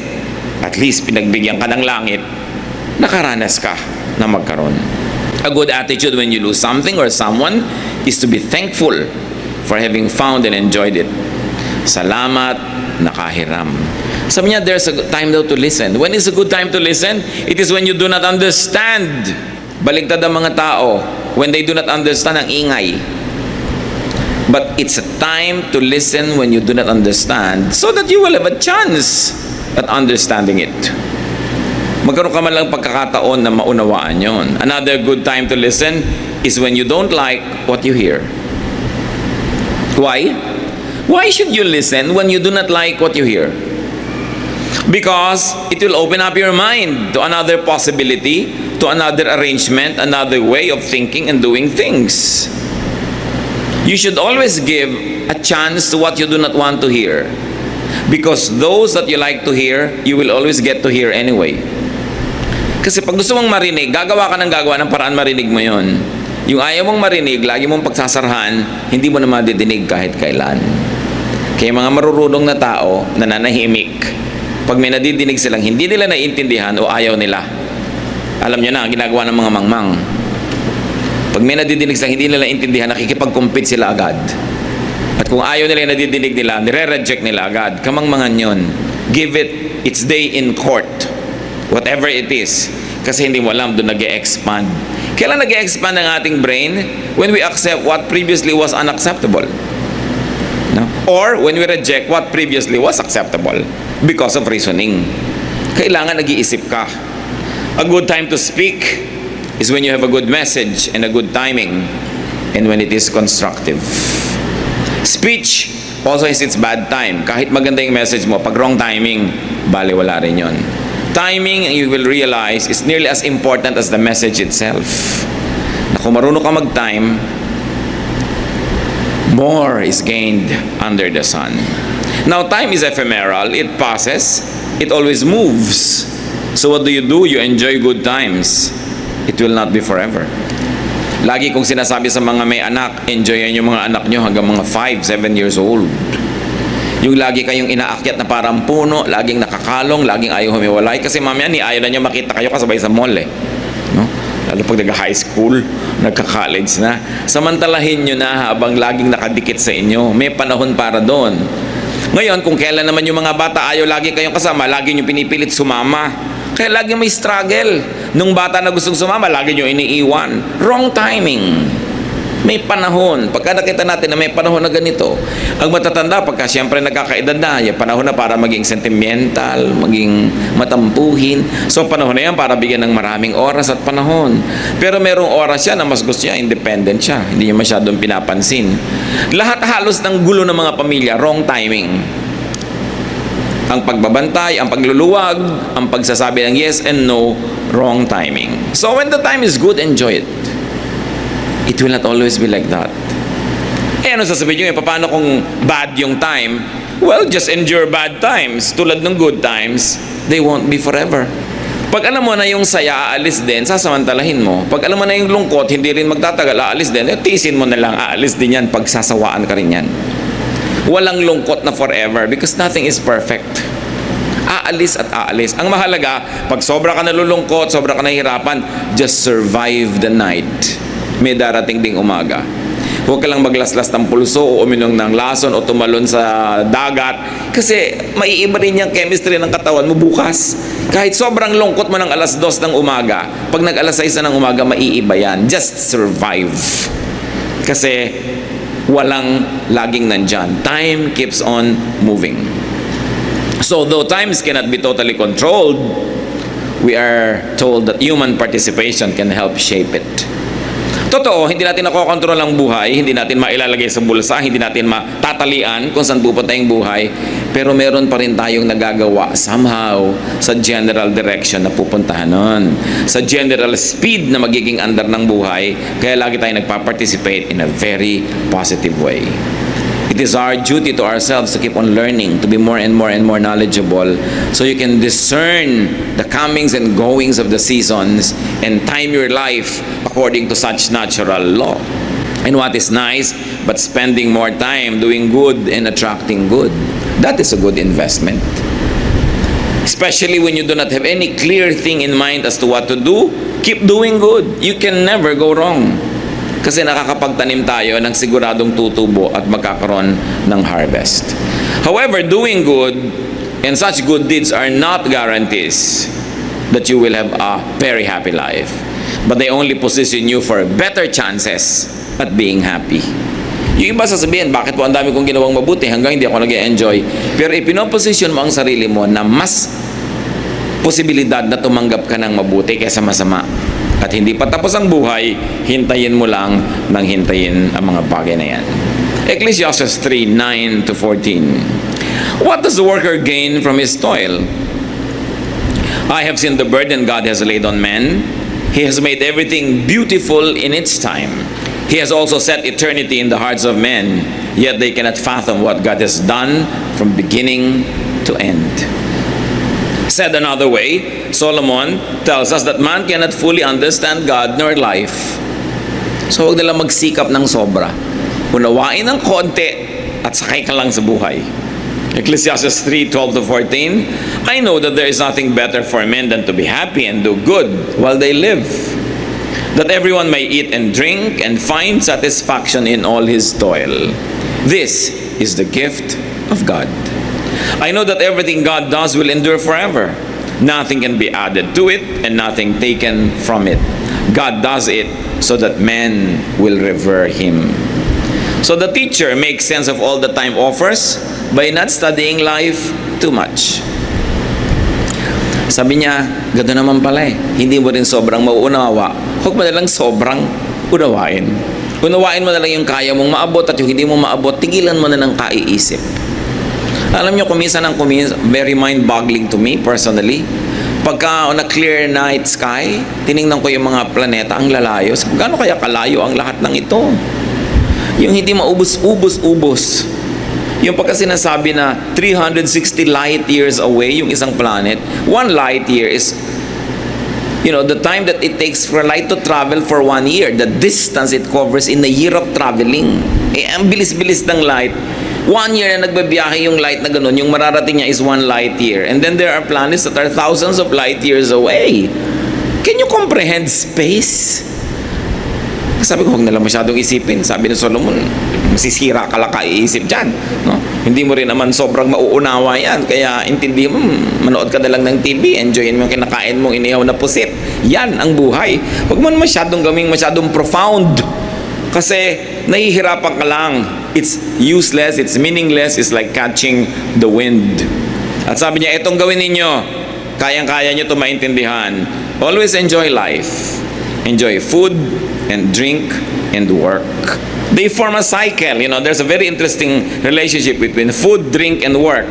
at least pinagbigyan ka ng langit, nakaranas ka na magkaroon. A good attitude when you lose something or someone is to be thankful for having found and enjoyed it. Salamat, nakahiram. Sabi niya, there's a time daw to listen. When is a good time to listen? It is when you do not understand. Baligtad ang mga tao. When they do not understand, ang ingay. But it's a time to listen when you do not understand so that you will have a chance at understanding it. Magkaroon ka man lang pagkakataon na maunawaan yon. Another good time to listen is when you don't like what you hear. Why? Why should you listen when you do not like what you hear? Because it will open up your mind to another possibility, to another arrangement, another way of thinking and doing things. You should always give a chance to what you do not want to hear. Because those that you like to hear, you will always get to hear anyway. Kasi pag gusto mong marinig, gagawa ka ng paraan marinig mo yon. Yung ayaw mong marinig, lagi mong pagsasarhan, hindi mo na madidinig kahit kailan. Kaya mga marurunong na tao, nananahimik. Pag may nadidinig silang hindi nila naiintindihan o ayaw nila, alam nyo na, ginagawa ng mga mangmang. Pag may nadidinig silang hindi nila naiintindihan, nakikipag-compete sila agad. At kung ayaw nila yung nadidinig nila, nire-reject nila agad. Kamangmangan yun. Give it its day in court. Whatever it is. Kasi hindi mo alam, doon nag-e-expand. Kailan nag-e-expand ang ating brain? When we accept what previously was unacceptable. No? Or when we reject what previously was acceptable because of reasoning. Kailangan nag-iisip ka. A good time to speak is when you have a good message and a good timing and when it is constructive. Speech also has its bad time. Kahit maganda yung message mo, pag wrong timing, baliwala rin yun. Timing, you will realize, is nearly as important as the message itself. Na kung marunong ka mag-time, more is gained under the sun. Now, time is ephemeral. It passes. It always moves. So what do? You enjoy good times. It will not be forever. Lagi kong sinasabi sa mga may anak, enjoyan yung mga anak nyo hanggang mga 5, 7 years old. Yung lagi kayong inaakyat na parang puno, laging nakakalong, laging ayaw humiwalay. Kasi mamaya ayaw na nyo makita kayo kasabay sa mall eh. No? Lalo pag nag-high school, nagka-college na. Samantalahin nyo na habang laging nakadikit sa inyo. May panahon para doon. Ngayon, kung kailan naman yung mga bata ayaw lagi kayong kasama, lagi nyo pinipilit sumama. Kaya lagi may struggle. Nung bata na gustong sumama, lagi nyo iniiwan. Wrong timing. May panahon. Pagka nakita natin na may panahon na ganito, ang matatanda, pagka siyempre nagkakaedad na, yung panahon na para maging sentimental, maging matampuhin. So panahon na yan para bigyan ng maraming oras at panahon. Pero merong oras siya na mas gusto niya, independent siya. Hindi niya masyadong pinapansin. Lahat halos ng gulo ng mga pamilya, wrong timing. Ang pagbabantay, ang pagluluwag, ang pagsasabi ng yes and no, wrong timing. So when the time is good, enjoy it. It will not always be like that. ano sasabihin nyo, paano kung bad yung time? Well, just endure bad times. Tulad ng good times, they won't be forever. Pag alam mo na yung saya, aalis din, sasamantalahin mo. Pag alam mo na yung lungkot, hindi rin magtatagal, aalis din, tiisin mo na lang, aalis din yan, pagsasawaan ka rin yan. Walang lungkot na forever because nothing is perfect. Aalis at aalis. Ang mahalaga, pag sobra ka nalulungkot, sobra ka nahihirapan, just survive the night. May darating ding umaga. Huwag ka lang maglaslas ng pulso o uminom ng lason o tumalon sa dagat kasi maiiba rin yung chemistry ng katawan mo bukas. Kahit sobrang lungkot mo ng alas 2 ng umaga, pag nag-alas 6 ng umaga, maiiba yan. Just survive. Kasi walang laging nandyan. Time keeps on moving. So though times cannot be totally controlled, we are told that human participation can help shape it. Totoo, hindi natin nakokontrol ang buhay, hindi natin mailalagay sa bulsa, hindi natin matatalian kung saan pupunta yung buhay, pero meron pa rin tayong nagagawa somehow sa general direction na pupuntahan nun. Sa general speed na magiging andar ng buhay, kaya lagi tayo nagpa-participate in a very positive way. It is our duty to ourselves to keep on learning, to be more and more and more knowledgeable so you can discern the comings and goings of the seasons and time your life according to such natural law. And what is nice, but spending more time doing good and attracting good. That is a good investment. Especially when you do not have any clear thing in mind as to what to do, keep doing good. You can never go wrong. Kasi nakakapagtanim tayo ng siguradong tutubo at magkakaroon ng harvest. However, doing good and such good deeds are not guarantees that you will have a very happy life. But they only position you for better chances at being happy. Yung iba sasabihin, bakit po ang dami kong ginawang mabuti hanggang hindi ako nag-enjoy? Pero ipinoposisyon mo ang sarili mo na mas posibilidad na tumanggap ka ng mabuti kaysa masama. At hindi pa tapos ang buhay, hintayin mo lang nang hintayin ang mga bagay na yan. Ecclesiastes 3:9-14. What does the worker gain from his toil? I have seen the burden God has laid on men. He has made everything beautiful in its time. He has also set eternity in the hearts of men, yet they cannot fathom what God has done from beginning to end. Said another way, Solomon tells us that man cannot fully understand God nor life. So huwag nila magsikap ng sobra. Unawain ng konti at sakay ka lang sa buhay. Ecclesiastes 3:12-14, I know that there is nothing better for men than to be happy and do good while they live, that everyone may eat and drink and find satisfaction in all his toil. This is the gift of God. I know that everything God does will endure forever. Nothing can be added to it and nothing taken from it. God does it so that men will revere Him. So the teacher makes sense of all the time offers by not studying life too much. Sabi niya, ganda naman pala eh. Hindi mo rin sobrang mauunawa. Huwag mo na lang sobrang unawain. Unawain mo na lang yung kaya mong maabot at yung hindi mo maabot, tigilan mo na ng kaiisip. Alam nyo, kuminsan, very mind-boggling to me personally. Pagka on a clear night sky, tiningnan ko yung mga planeta, ang lalayo. Gaano kaya kalayo ang lahat ng ito? Yung hindi maubos-ubos. Yung pagka sinasabi na 360 light years away yung isang planet, 1 light year is, the time that it takes for a light to travel for 1 year, the distance it covers in a year of traveling. Ang bilis-bilis ng light. 1 year na nagbabiyahe yung light na ganun, yung mararating niya is 1 light year. And then there are planets that are thousands of light years away. Can you comprehend space? Sabi ko, huwag na lang masyadong isipin. Sabi ni Solomon, masisira ka lang kaiisip dyan. No? Hindi mo rin naman sobrang mauunawa yan. Kaya intindi mo, manood ka na lang ng TV, enjoyin mo yung kinakain mong inihaw na pusit. Yan ang buhay. Huwag mo masyadong gawing masyadong profound. Kasi nahihirapan ka lang. It's useless, it's meaningless, it's like catching the wind. At sabi niya, itong gawin ninyo, kayang-kaya nyo ito maintindihan. Always enjoy life. Enjoy food and drink and work. They form a cycle. There's a very interesting relationship between food, drink, and work.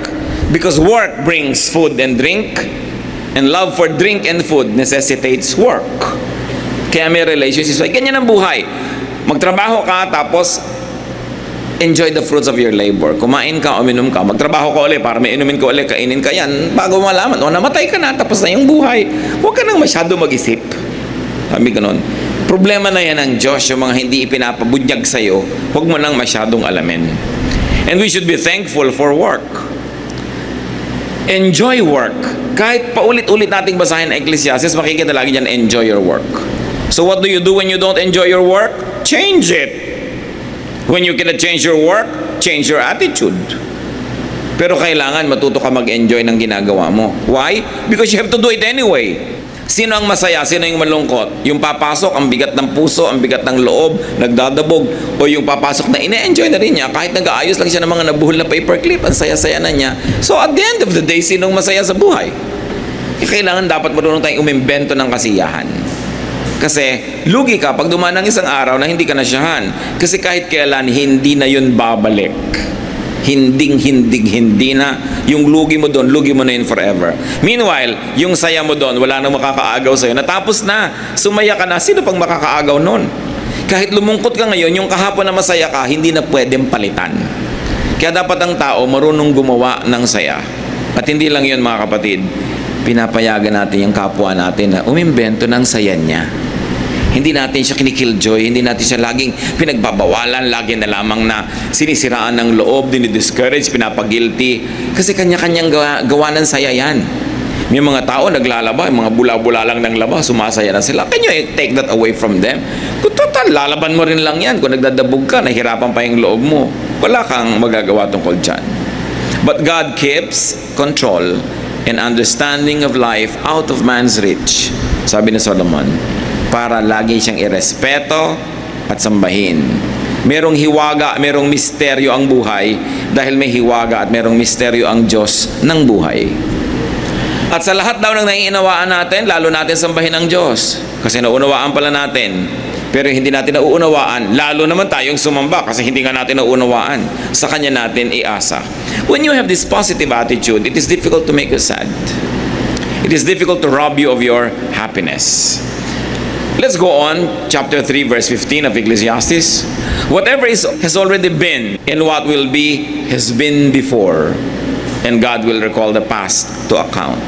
Because work brings food and drink, and love for drink and food necessitates work. Kaya may relationships. Ganyan ang buhay. Magtrabaho ka, tapos enjoy the fruits of your labor. Kumain ka, uminom ka, magtrabaho ka ulit para may inumin ka ulit, kainin ka yan. Bago malaman, namatay ka na, tapos na yung buhay. Huwag ka nang masyado mag-isip. Sabi ganon. Problema na yan ng Diyos, yung mga hindi ipinapabunyag sa'yo, huwag mo nang masyadong alamin. And we should be thankful for work. Enjoy work. Kahit paulit-ulit nating basahin ang Ecclesiastes, makikita lagi dyan, enjoy your work. So what do you do when you don't enjoy your work? Change it. When you cannot change your work, change your attitude. Pero kailangan matuto ka mag-enjoy ng ginagawa mo. Why? Because you have to do it anyway. Sino ang masaya? Sino yung malungkot? Yung papasok, ang bigat ng puso, ang bigat ng loob, nagdadabog, o yung papasok na ine-enjoy na rin niya, kahit nag-aayos lang siya ng mga nabuhol na paperclip, ang saya-saya na niya. So at the end of the day, sinong masaya sa buhay? Kailangan dapat marunong tayong umimbento ng kasiyahan. Kasi lugi ka pag dumaan ng isang araw na hindi ka nasyahan. Kasi kahit kailan, hindi na yun babalik. Hindi na. Yung lugi mo doon, lugi mo na yun forever. Meanwhile, yung saya mo doon, wala nang makakaagaw sa'yo. Natapos na. Sumaya ka na. Sino pang makakaagaw noon? Kahit lumungkot ka ngayon, yung kahapon na masaya ka, hindi na pwedeng palitan. Kaya dapat ang tao marunong gumawa ng saya. At hindi lang yun, mga kapatid. Pinapayagan natin yung kapwa natin na umimbento ng saya niya. Hindi natin siya kinikilljoy, hindi natin siya laging pinagbabawalan, lagi na lamang na sinisiraan ng loob, dinidiscourage, pinapagilty. Kasi kanya-kanyang gawa ng saya yan. May mga tao naglalaba, mga bula-bula lang ng laba, sumasaya na sila. Can you take that away from them? Kung total, lalaban mo rin lang yan. Kung nagdadabog ka, nahihirapan pa yung loob mo. Wala kang magagawa tungkol dyan. But God keeps control and understanding of life out of man's reach. Sabi ni Solomon, para lagi siyang irespeto at sambahin. Merong hiwaga, merong misteryo ang buhay dahil may hiwaga at merong misteryo ang Diyos ng buhay. At sa lahat daw ng naiinawaan natin, lalo natin sambahin ang Diyos. Kasi naunawaan pala natin. Pero hindi natin nauunawaan, lalo naman tayong sumamba kasi hindi nga natin nauunawaan. Sa Kanya natin iasa. When you have this positive attitude, it is difficult to make you sad. It is difficult to rob you of your happiness. Let's go on, chapter 3, verse 15 of Ecclesiastes. Whatever has already been and what will be has been before, and God will recall the past to account.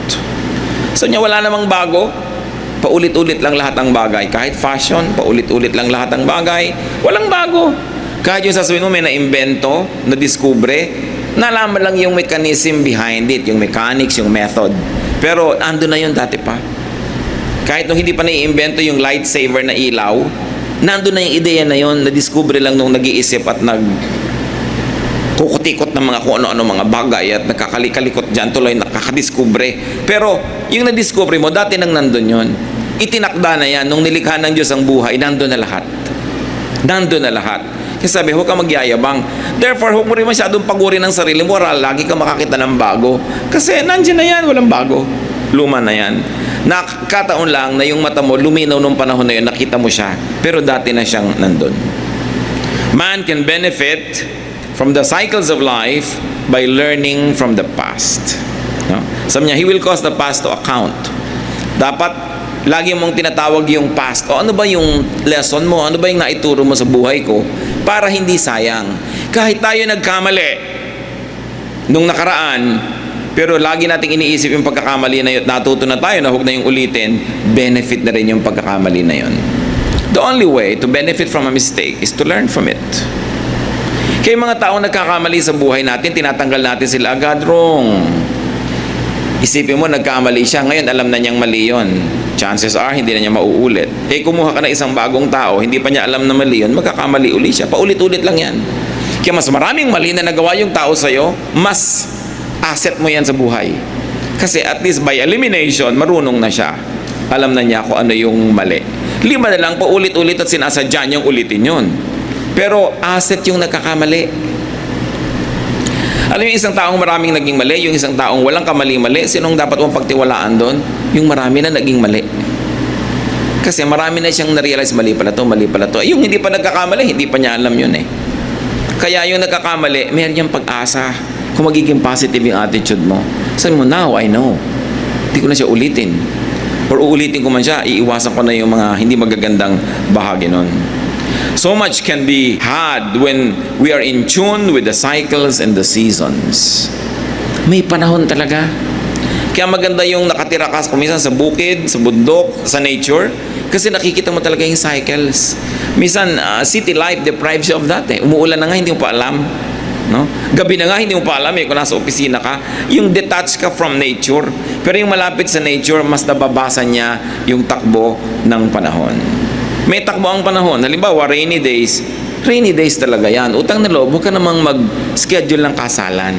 So niya wala namang bago, paulit-ulit lang lahat ng bagay. Kahit fashion, paulit-ulit lang lahat ng bagay, walang bago. Kahit yung sasabihin mo may na-invento, na-discover, nalaman lang yung mechanism behind it, yung mechanics, yung method. Pero ando na yun dati pa. Kahit nung hindi pa nai-invento yung lightsaber na ilaw, nandun na yung ideya na yun, na-discover lang nung nag-iisip at kukutikot ng mga kung ano-ano mga bagay at nakakalikot dyan, tuloy nakakadiscover. Pero yung na-discover mo, dati nang nandun yun. Itinakda na yan, nung nilikha ng Diyos ang buhay, nandun na lahat. Nandun na lahat. Kasi sabi, huwag ka magyayabang. Therefore, huwag mo rin masyadong paguri ng sarili mo, lagi ka makakita ng bago. Kasi nandiyan na yan, walang bago. Luma na yan. Nakakataon lang na yung mata mo luminaw nung panahon na yun, nakita mo siya, pero dati na siyang nandun. Man can benefit from the cycles of life by learning from the past. No? Sabi niya, He will cause the past to account. Dapat lagi mong tinatawag yung past. O ano ba yung lesson mo? Ano ba yung naituro mo sa buhay ko? Para hindi sayang. Kahit tayo nagkamali nung nakaraan, pero lagi nating iniisip yung pagkakamali na yun, natuto na tayo na huwag na yung ulitin, benefit na rin yung pagkakamali na yun. The only way to benefit from a mistake is to learn from it. Kaya mga taong nagkakamali sa buhay natin, tinatanggal natin sila agad, wrong. Isipin mo, nagkamali siya, ngayon alam na niyang mali yun. Chances are, hindi na niya mauulit. Kumuha ka na isang bagong tao, hindi pa niya alam na mali yun, magkakamali uli siya. Paulit-ulit lang yan. Kaya mas maraming mali na nagawa yung tao sa'yo, mas asset mo yan sa buhay. Kasi at least by elimination, marunong na siya. Alam na niya kung ano yung mali. 5 na lang, paulit-ulit at sinasadya niyang ulitin yun. Pero asset yung nagkakamali. Alam yung isang taong maraming naging mali, yung isang taong walang kamali-mali, sinong dapat mong pagtiwalaan doon? Yung marami na naging mali. Kasi marami na siyang na-realize, mali pala to, mali pala to. Yung hindi pa nagkakamali, hindi pa niya alam yun eh. Kaya yung nagkakamali, meron niyang pag-asa kung magiging positive yung attitude mo. Sabi mo, now I know. Hindi ko na siya ulitin. Or uulitin ko man siya, iiwasan ko na yung mga hindi magagandang bahagi nun. So much can be had when we are in tune with the cycles and the seasons. May panahon talaga. Kaya maganda yung nakatira ka minsan sa bukid, sa bundok, sa nature, kasi nakikita mo talaga yung cycles. Minsan, city life deprives you of that eh. Umuulan na nga, hindi mo pa alam. No? Gabi na nga, hindi mo pa alam eh, kung nasa opisina ka. Yung detached ka from nature. Pero yung malapit sa nature, mas nababasa niya yung takbo ng panahon. May takbo ang panahon. Halimbawa, rainy days talaga yan. Utang na loob, huwag ka namang mag-schedule ng kasalan.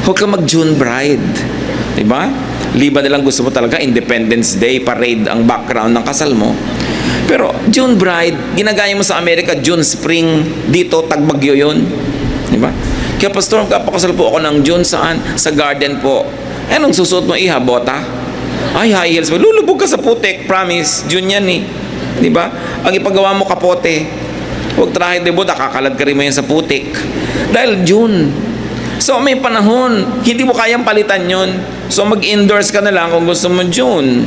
Huwag ka mag-June bride. Diba? Liba nilang gusto mo talaga, Independence Day, parade ang background ng kasal mo. Pero June bride, ginagaya mo sa Amerika, June spring, dito tagbagyo yun. Diba? Kaya pastor, kapakasal po ako ng June saan? Sa garden po. Anong susuot mo, iha? Bota? Ay, high heels. Lulubog ka sa putik, promise. June yan eh. Diba? Ang ipagawa mo kapote. Huwag trahe de bota, kakalad ka rin mo yan sa putik. Dahil June. So may panahon, hindi mo kayang palitan yun. So mag-indoors ka na lang kung gusto mo June.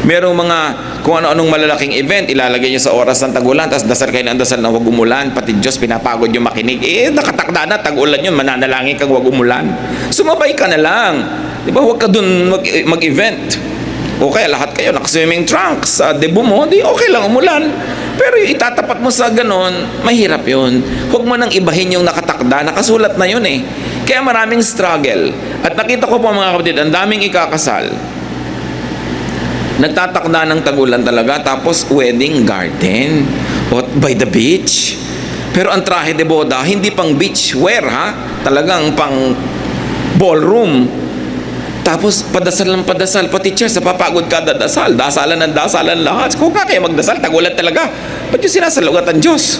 Merong mga kung ano-anong malalaking event, ilalagay niyo sa oras ng tag-ulan, tapos dasal kayo ng dasal na huwag umulan, pati Diyos pinapagod yung makinig. Nakatakda na, tag-ulan yun, mananalangin kang huwag umulan. Sumabay ka na lang. Di ba, huwag ka dun mag-event. O kaya lahat kayo naka-swimming trunks, sa debut mo, di okay lang umulan. Pero yung itatapat mo sa ganon, mahirap yun. Huwag mo nang ibahin yung nakatakda, nakasulat na yun eh. Kaya maraming struggle. At nakita ko po mga kapatid, ang daming ikakasal. Nagtatakda ng tagulan talaga, tapos wedding garden o by the beach. Pero ang trahe de boda, hindi pang beach wear ha, talagang pang ballroom. Tapos padasal ng padasal, pati church, napapagod ka dadasal, dasalan ng dasalan lahat. Kung ka kaya magdasal, tagulan talaga. Ba't yung sinasalugat ang Diyos?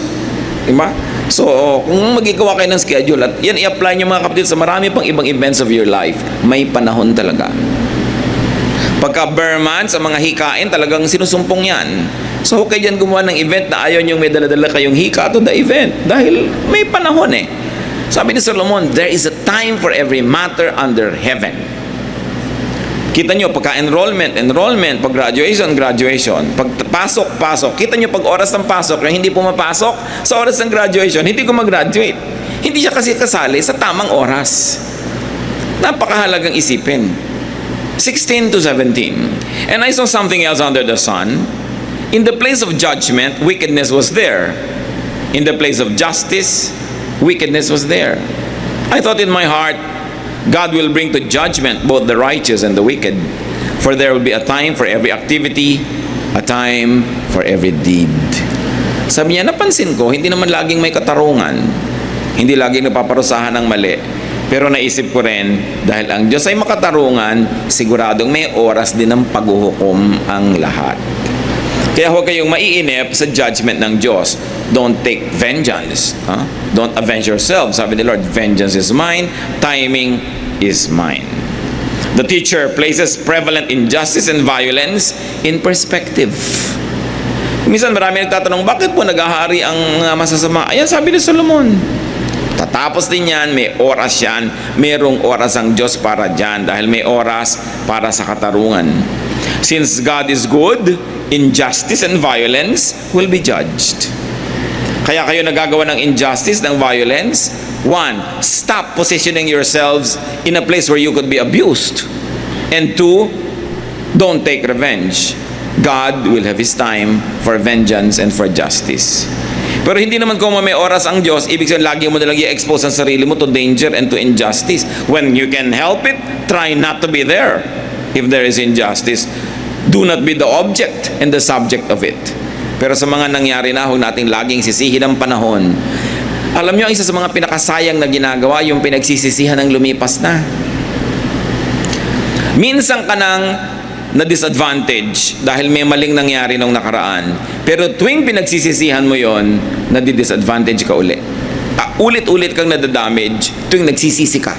Diba? So, kung magigawa kayo ng schedule, at yan i-apply nyo mga kapatid sa marami pang ibang events of your life, may panahon talaga. Pagka Burman, sa mga hikain, talagang sinusumpong yan. So, huwag kayo dyan gumawa ng event na ayaw nyo may dala-dala kayong hika to the event. Dahil may panahon eh. Sabi ni Solomon, there is a time for every matter under heaven. Kita nyo, pagka-enrollment, pag graduation, pag-pasok. Kita nyo, pag oras ng pasok, yung hindi pumapasok, sa oras ng graduation, hindi ko mag-graduate. Hindi siya kasi kasali sa tamang oras. Napakahalagang isipin. 16 to 17. And I saw something else under the sun. In the place of judgment, wickedness was there. In the place of justice, wickedness was there. I thought in my heart, God will bring to judgment both the righteous and the wicked. For there will be a time for every activity, a time for every deed. Sabi niya, napansin ko, hindi naman laging may katarungan. Hindi laging napaparusahan ng mali. Pero naisip ko rin, dahil ang Diyos ay makatarungan, siguradong may oras din ng paghuhukom ang lahat. Kaya huwag kayong maiinip sa judgment ng Diyos. Don't take vengeance. Don't avenge yourself. Sabi ni Lord, vengeance is mine, timing is mine. The teacher places prevalent injustice and violence in perspective. Minsan marami nagtatanong, bakit po naghahari ang masasama? Ayan, sabi ni Solomon. Tatapos din yan, may oras yan, mayroong oras ang Diyos para dyan dahil may oras para sa katarungan. Since God is good, injustice and violence will be judged. Kaya kayo nagagawa ng injustice, ng violence. 1, stop positioning yourselves in a place where you could be abused. And 2, don't take revenge. God will have His time for vengeance and for justice. Pero hindi naman kung may oras ang Diyos, ibig sabihin lagi mo nalang i-expose ang sarili mo to danger and to injustice. When you can help it, try not to be there. If there is injustice, do not be the object and the subject of it. Pero sa mga nangyari na, huwag nating laging sisihin ang panahon. Alam nyo, isa sa mga pinakasayang na ginagawa, yung pinagsisisihan ng lumipas na. Minsan ka nang na-disadvantage dahil may maling nangyari nung nakaraan. Pero tuwing pinagsisisihan mo yon, nadi-disadvantage ka uli. Ulit-ulit kang nadadamage tuwing nagsisisi ka.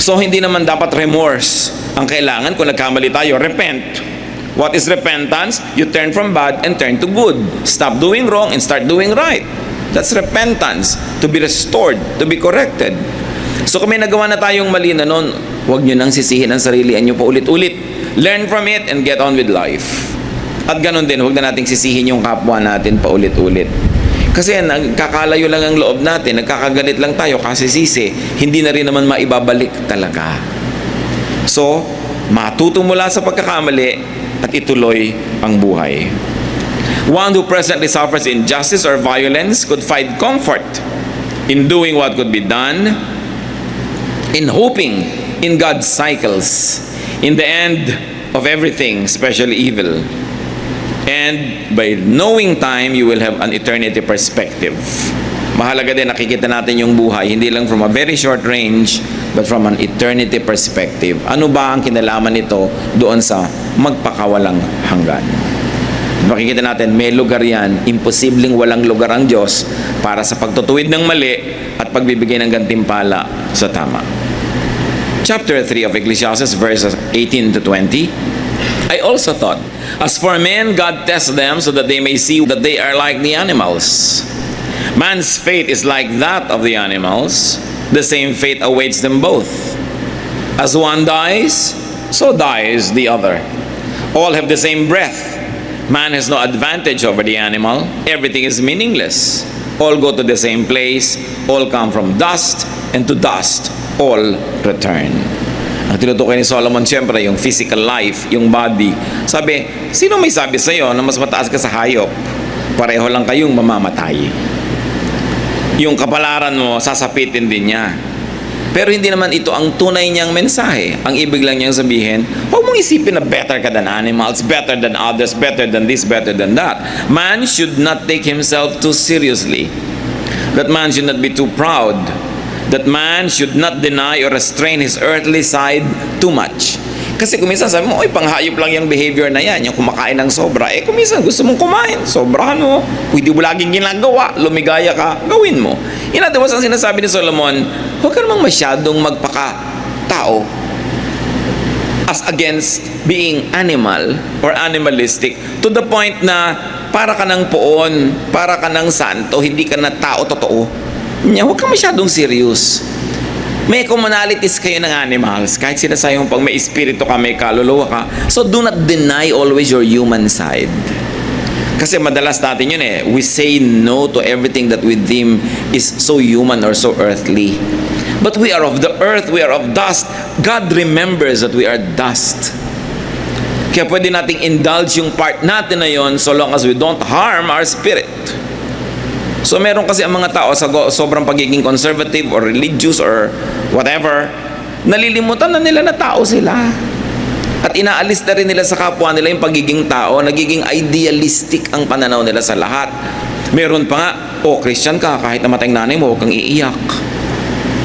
So, hindi naman dapat remorse ang kailangan. Kung nagkamali tayo, repent. What is repentance? You turn from bad and turn to good. Stop doing wrong and start doing right. That's repentance. To be restored, to be corrected. So kung may nagawa na tayong mali na noon, huwag nyo nang sisihin ang sarili nyo pa ulit-ulit. Learn from it and get on with life. At ganun din, huwag na nating sisihin yung kapwa natin paulit-ulit. Kasi nagkakalayo lang ang loob natin, nagkakagalit lang tayo kasi sisi, hindi na rin naman maibabalik talaga. So, matuto mula sa pagkakamali at ituloy ang buhay. One who presently suffers injustice or violence could find comfort in doing what could be done, in hoping in God's cycles, in the end of everything, especially evil. And by knowing time, you will have an eternity perspective. Mahalaga din nakikita natin yung buhay, hindi lang from a very short range, but from an eternity perspective. Ano ba ang kinalaman nito doon sa magpakawalang hanggan? Makikita natin, may lugar yan, imposibleng walang lugar ang Diyos para sa pagtutuwid ng mali at pagbibigay ng gantimpala sa tama. Chapter 3 of Ecclesiastes, verses 18 to 20. I also thought, as for men, God tests them so that they may see that they are like the animals. Man's fate is like that of the animals. The same fate awaits them both. As one dies, so dies the other. All have the same breath. Man has no advantage over the animal. Everything is meaningless. All go to the same place. All come from dust, and to dust all return. Ang tinutukoy ni Solomon, siyempre, yung physical life, yung body. Sabi, sino may sabi sa'yo na mas mataas ka sa hayop? Pareho lang kayong mamamatay. Yung kapalaran mo, sasapitin din niya. Pero hindi naman ito ang tunay niyang mensahe. Ang ibig lang niyang sabihin, huwag mong isipin na better ka than animals, better than others, better than this, better than that. Man should not take himself too seriously. That man should not be too proud. That man should not deny or restrain his earthly side too much. Kasi kung minsan sabi mo, oy, panghayop lang yung behavior na yan, yung kumakain ng sobra. Kung minsan gusto mong kumain, sobrahan mo. Kung hindi mo laging ginagawa, lumigaya ka, gawin mo. In other words, ang sinasabi ni Solomon, huwag ka namang masyadong magpaka-tao as against being animal or animalistic to the point na para ka ng poon, para ka ng santo, hindi ka na tao totoo. Huwag ka masyadong serious. May commonalities kayo ng animals. Kahit sinasabi mo pag may espiritu ka, may kaluluwa ka. So do not deny always your human side. Kasi madalas natin yun we say no to everything that we deem is so human or so earthly. But we are of the earth, we are of dust. God remembers that we are dust. Kaya pwede nating indulge yung part natin na yun so long as we don't harm our spirit. So meron kasi ang mga tao sa sobrang pagiging conservative or religious or whatever, nalilimutan na nila na tao sila. At inaalis na rin nila sa kapwa nila yung pagiging tao, nagiging idealistic ang pananaw nila sa lahat. Meron pa nga, Christian ka, kahit namatay nanay mo, huwag kang iiyak.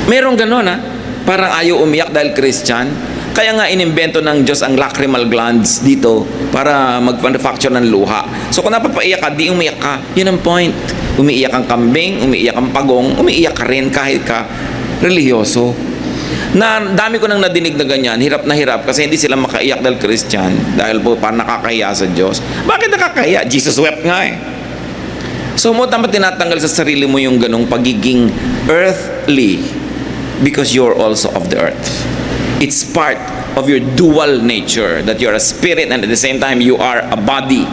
Meron ganon parang ayaw umiyak dahil Christian. Kaya nga inimbento ng Diyos ang lacrimal glands dito para mag-manufacture ng luha. So kung napapaiyak ka, di umiyak ka. Yun ang point. Umiiyak ang kambing, umiiyak ang pagong, umiiyak ka rin kahit ka religyoso. Dami ko nang nadinig na ganyan, hirap na hirap kasi hindi sila makaiyak dahil Christian, dahil po parang nakakahiya sa Diyos. Bakit nakakahiya? Jesus wept nga So mo dapat tinatanggal sa sarili mo yung ganong pagiging earthly because you're also of the earth. It's part of your dual nature that you're a spirit and at the same time you are a body.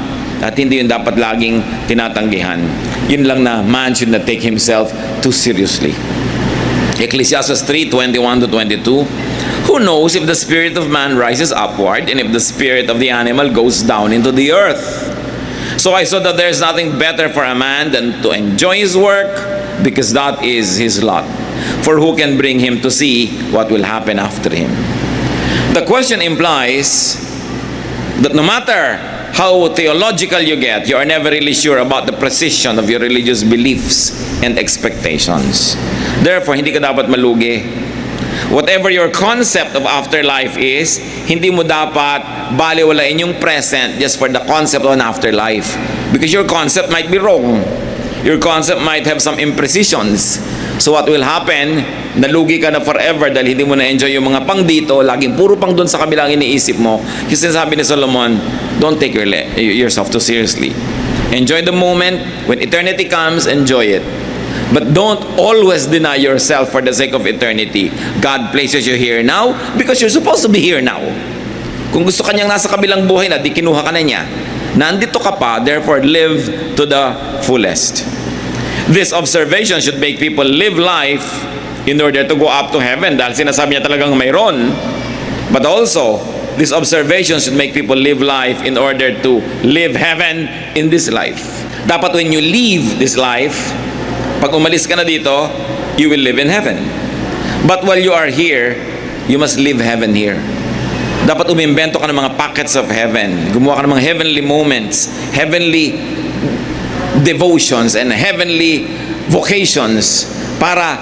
At hindi yun dapat laging tinatanggihan. Yun lang na man should not take himself too seriously. Ecclesiastes 3:21 to 22. Who knows if the spirit of man rises upward and if the spirit of the animal goes down into the earth? So I saw that there is nothing better for a man than to enjoy his work because that is his lot. For who can bring him to see what will happen after him? The question implies that no matter how theological you get, you are never really sure about the precision of your religious beliefs and expectations. Therefore, hindi ka dapat malugi. Whatever your concept of afterlife is, hindi mo dapat baliwalain yung present just for the concept of an afterlife. Because your concept might be wrong. Your concept might have some imprecisions. So what will happen, nalugi ka na forever dahil hindi mo na-enjoy yung mga pang dito, laging puro pang doon sa kabilang iniisip mo. Kasi sabi ni Solomon, don't take yourself too seriously. Enjoy the moment. When eternity comes, enjoy it. But don't always deny yourself for the sake of eternity. God places you here now because you're supposed to be here now. Kung gusto kanyang nasa kabilang buhay na, di kinuha ka na niya. Nandito ka pa, therefore live to the fullest. This observation should make people live life in order to go up to heaven, dahil sinasabi niya talagang mayroon. But also, this observation should make people live life in order to live heaven in this life. Dapat when you leave this life, pag umalis ka na dito, you will live in heaven. But while you are here, you must live heaven here. Dapat umimbento ka ng mga pockets of heaven. Gumawa ka ng mga heavenly moments, heavenly devotions, and heavenly vocations para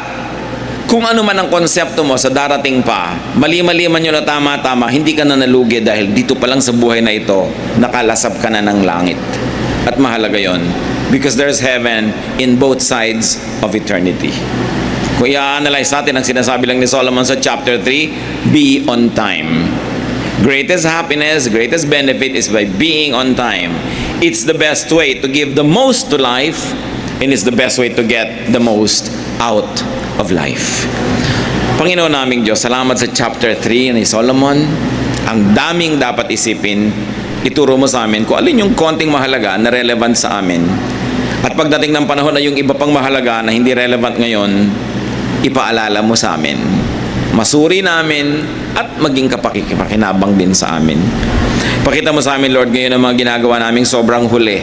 kung ano man ang konsepto mo sa darating pa, mali-mali man yun na tama-tama, hindi ka na nalugi dahil dito pa lang sa buhay na ito, nakalasap ka na ng langit. At mahalaga yon because there's heaven in both sides of eternity. Kung i-analyze natin ang sinasabi lang ni Solomon sa chapter 3, be on time. Greatest happiness, greatest benefit is by being on time. It's the best way to give the most to life, and it's the best way to get the most out of life. Panginoon naming Diyos, salamat sa chapter 3 ni Solomon. Ang daming dapat isipin. Ituro mo sa amin kung alin yung konting mahalaga na relevant sa amin. At pagdating ng panahon na yung iba pang mahalaga na hindi relevant ngayon, ipaalala mo sa amin. Masuri namin at maging kapakipakinabang din sa amin. Pakita mo sa amin, Lord, ngayon ang mga ginagawa naming sobrang huli.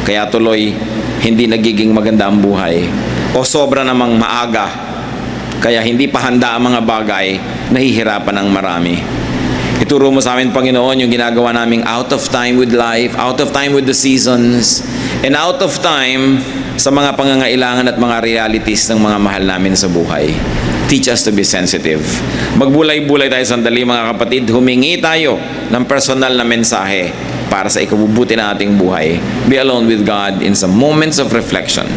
Kaya tuloy, hindi nagiging maganda ang buhay. O sobra namang maaga. Kaya hindi pa handa ang mga bagay, nahihirapan ang marami. Ituro mo sa amin, Panginoon, yung ginagawa naming out of time with life, out of time with the seasons, and out of time sa mga pangangailangan at mga realities ng mga mahal namin sa buhay. Teach us to be sensitive. Magbulay-bulay tayo sandali, mga kapatid. Humingi tayo ng personal na mensahe para sa ikabubuti ng ating buhay. Be alone with God in some moments of reflection.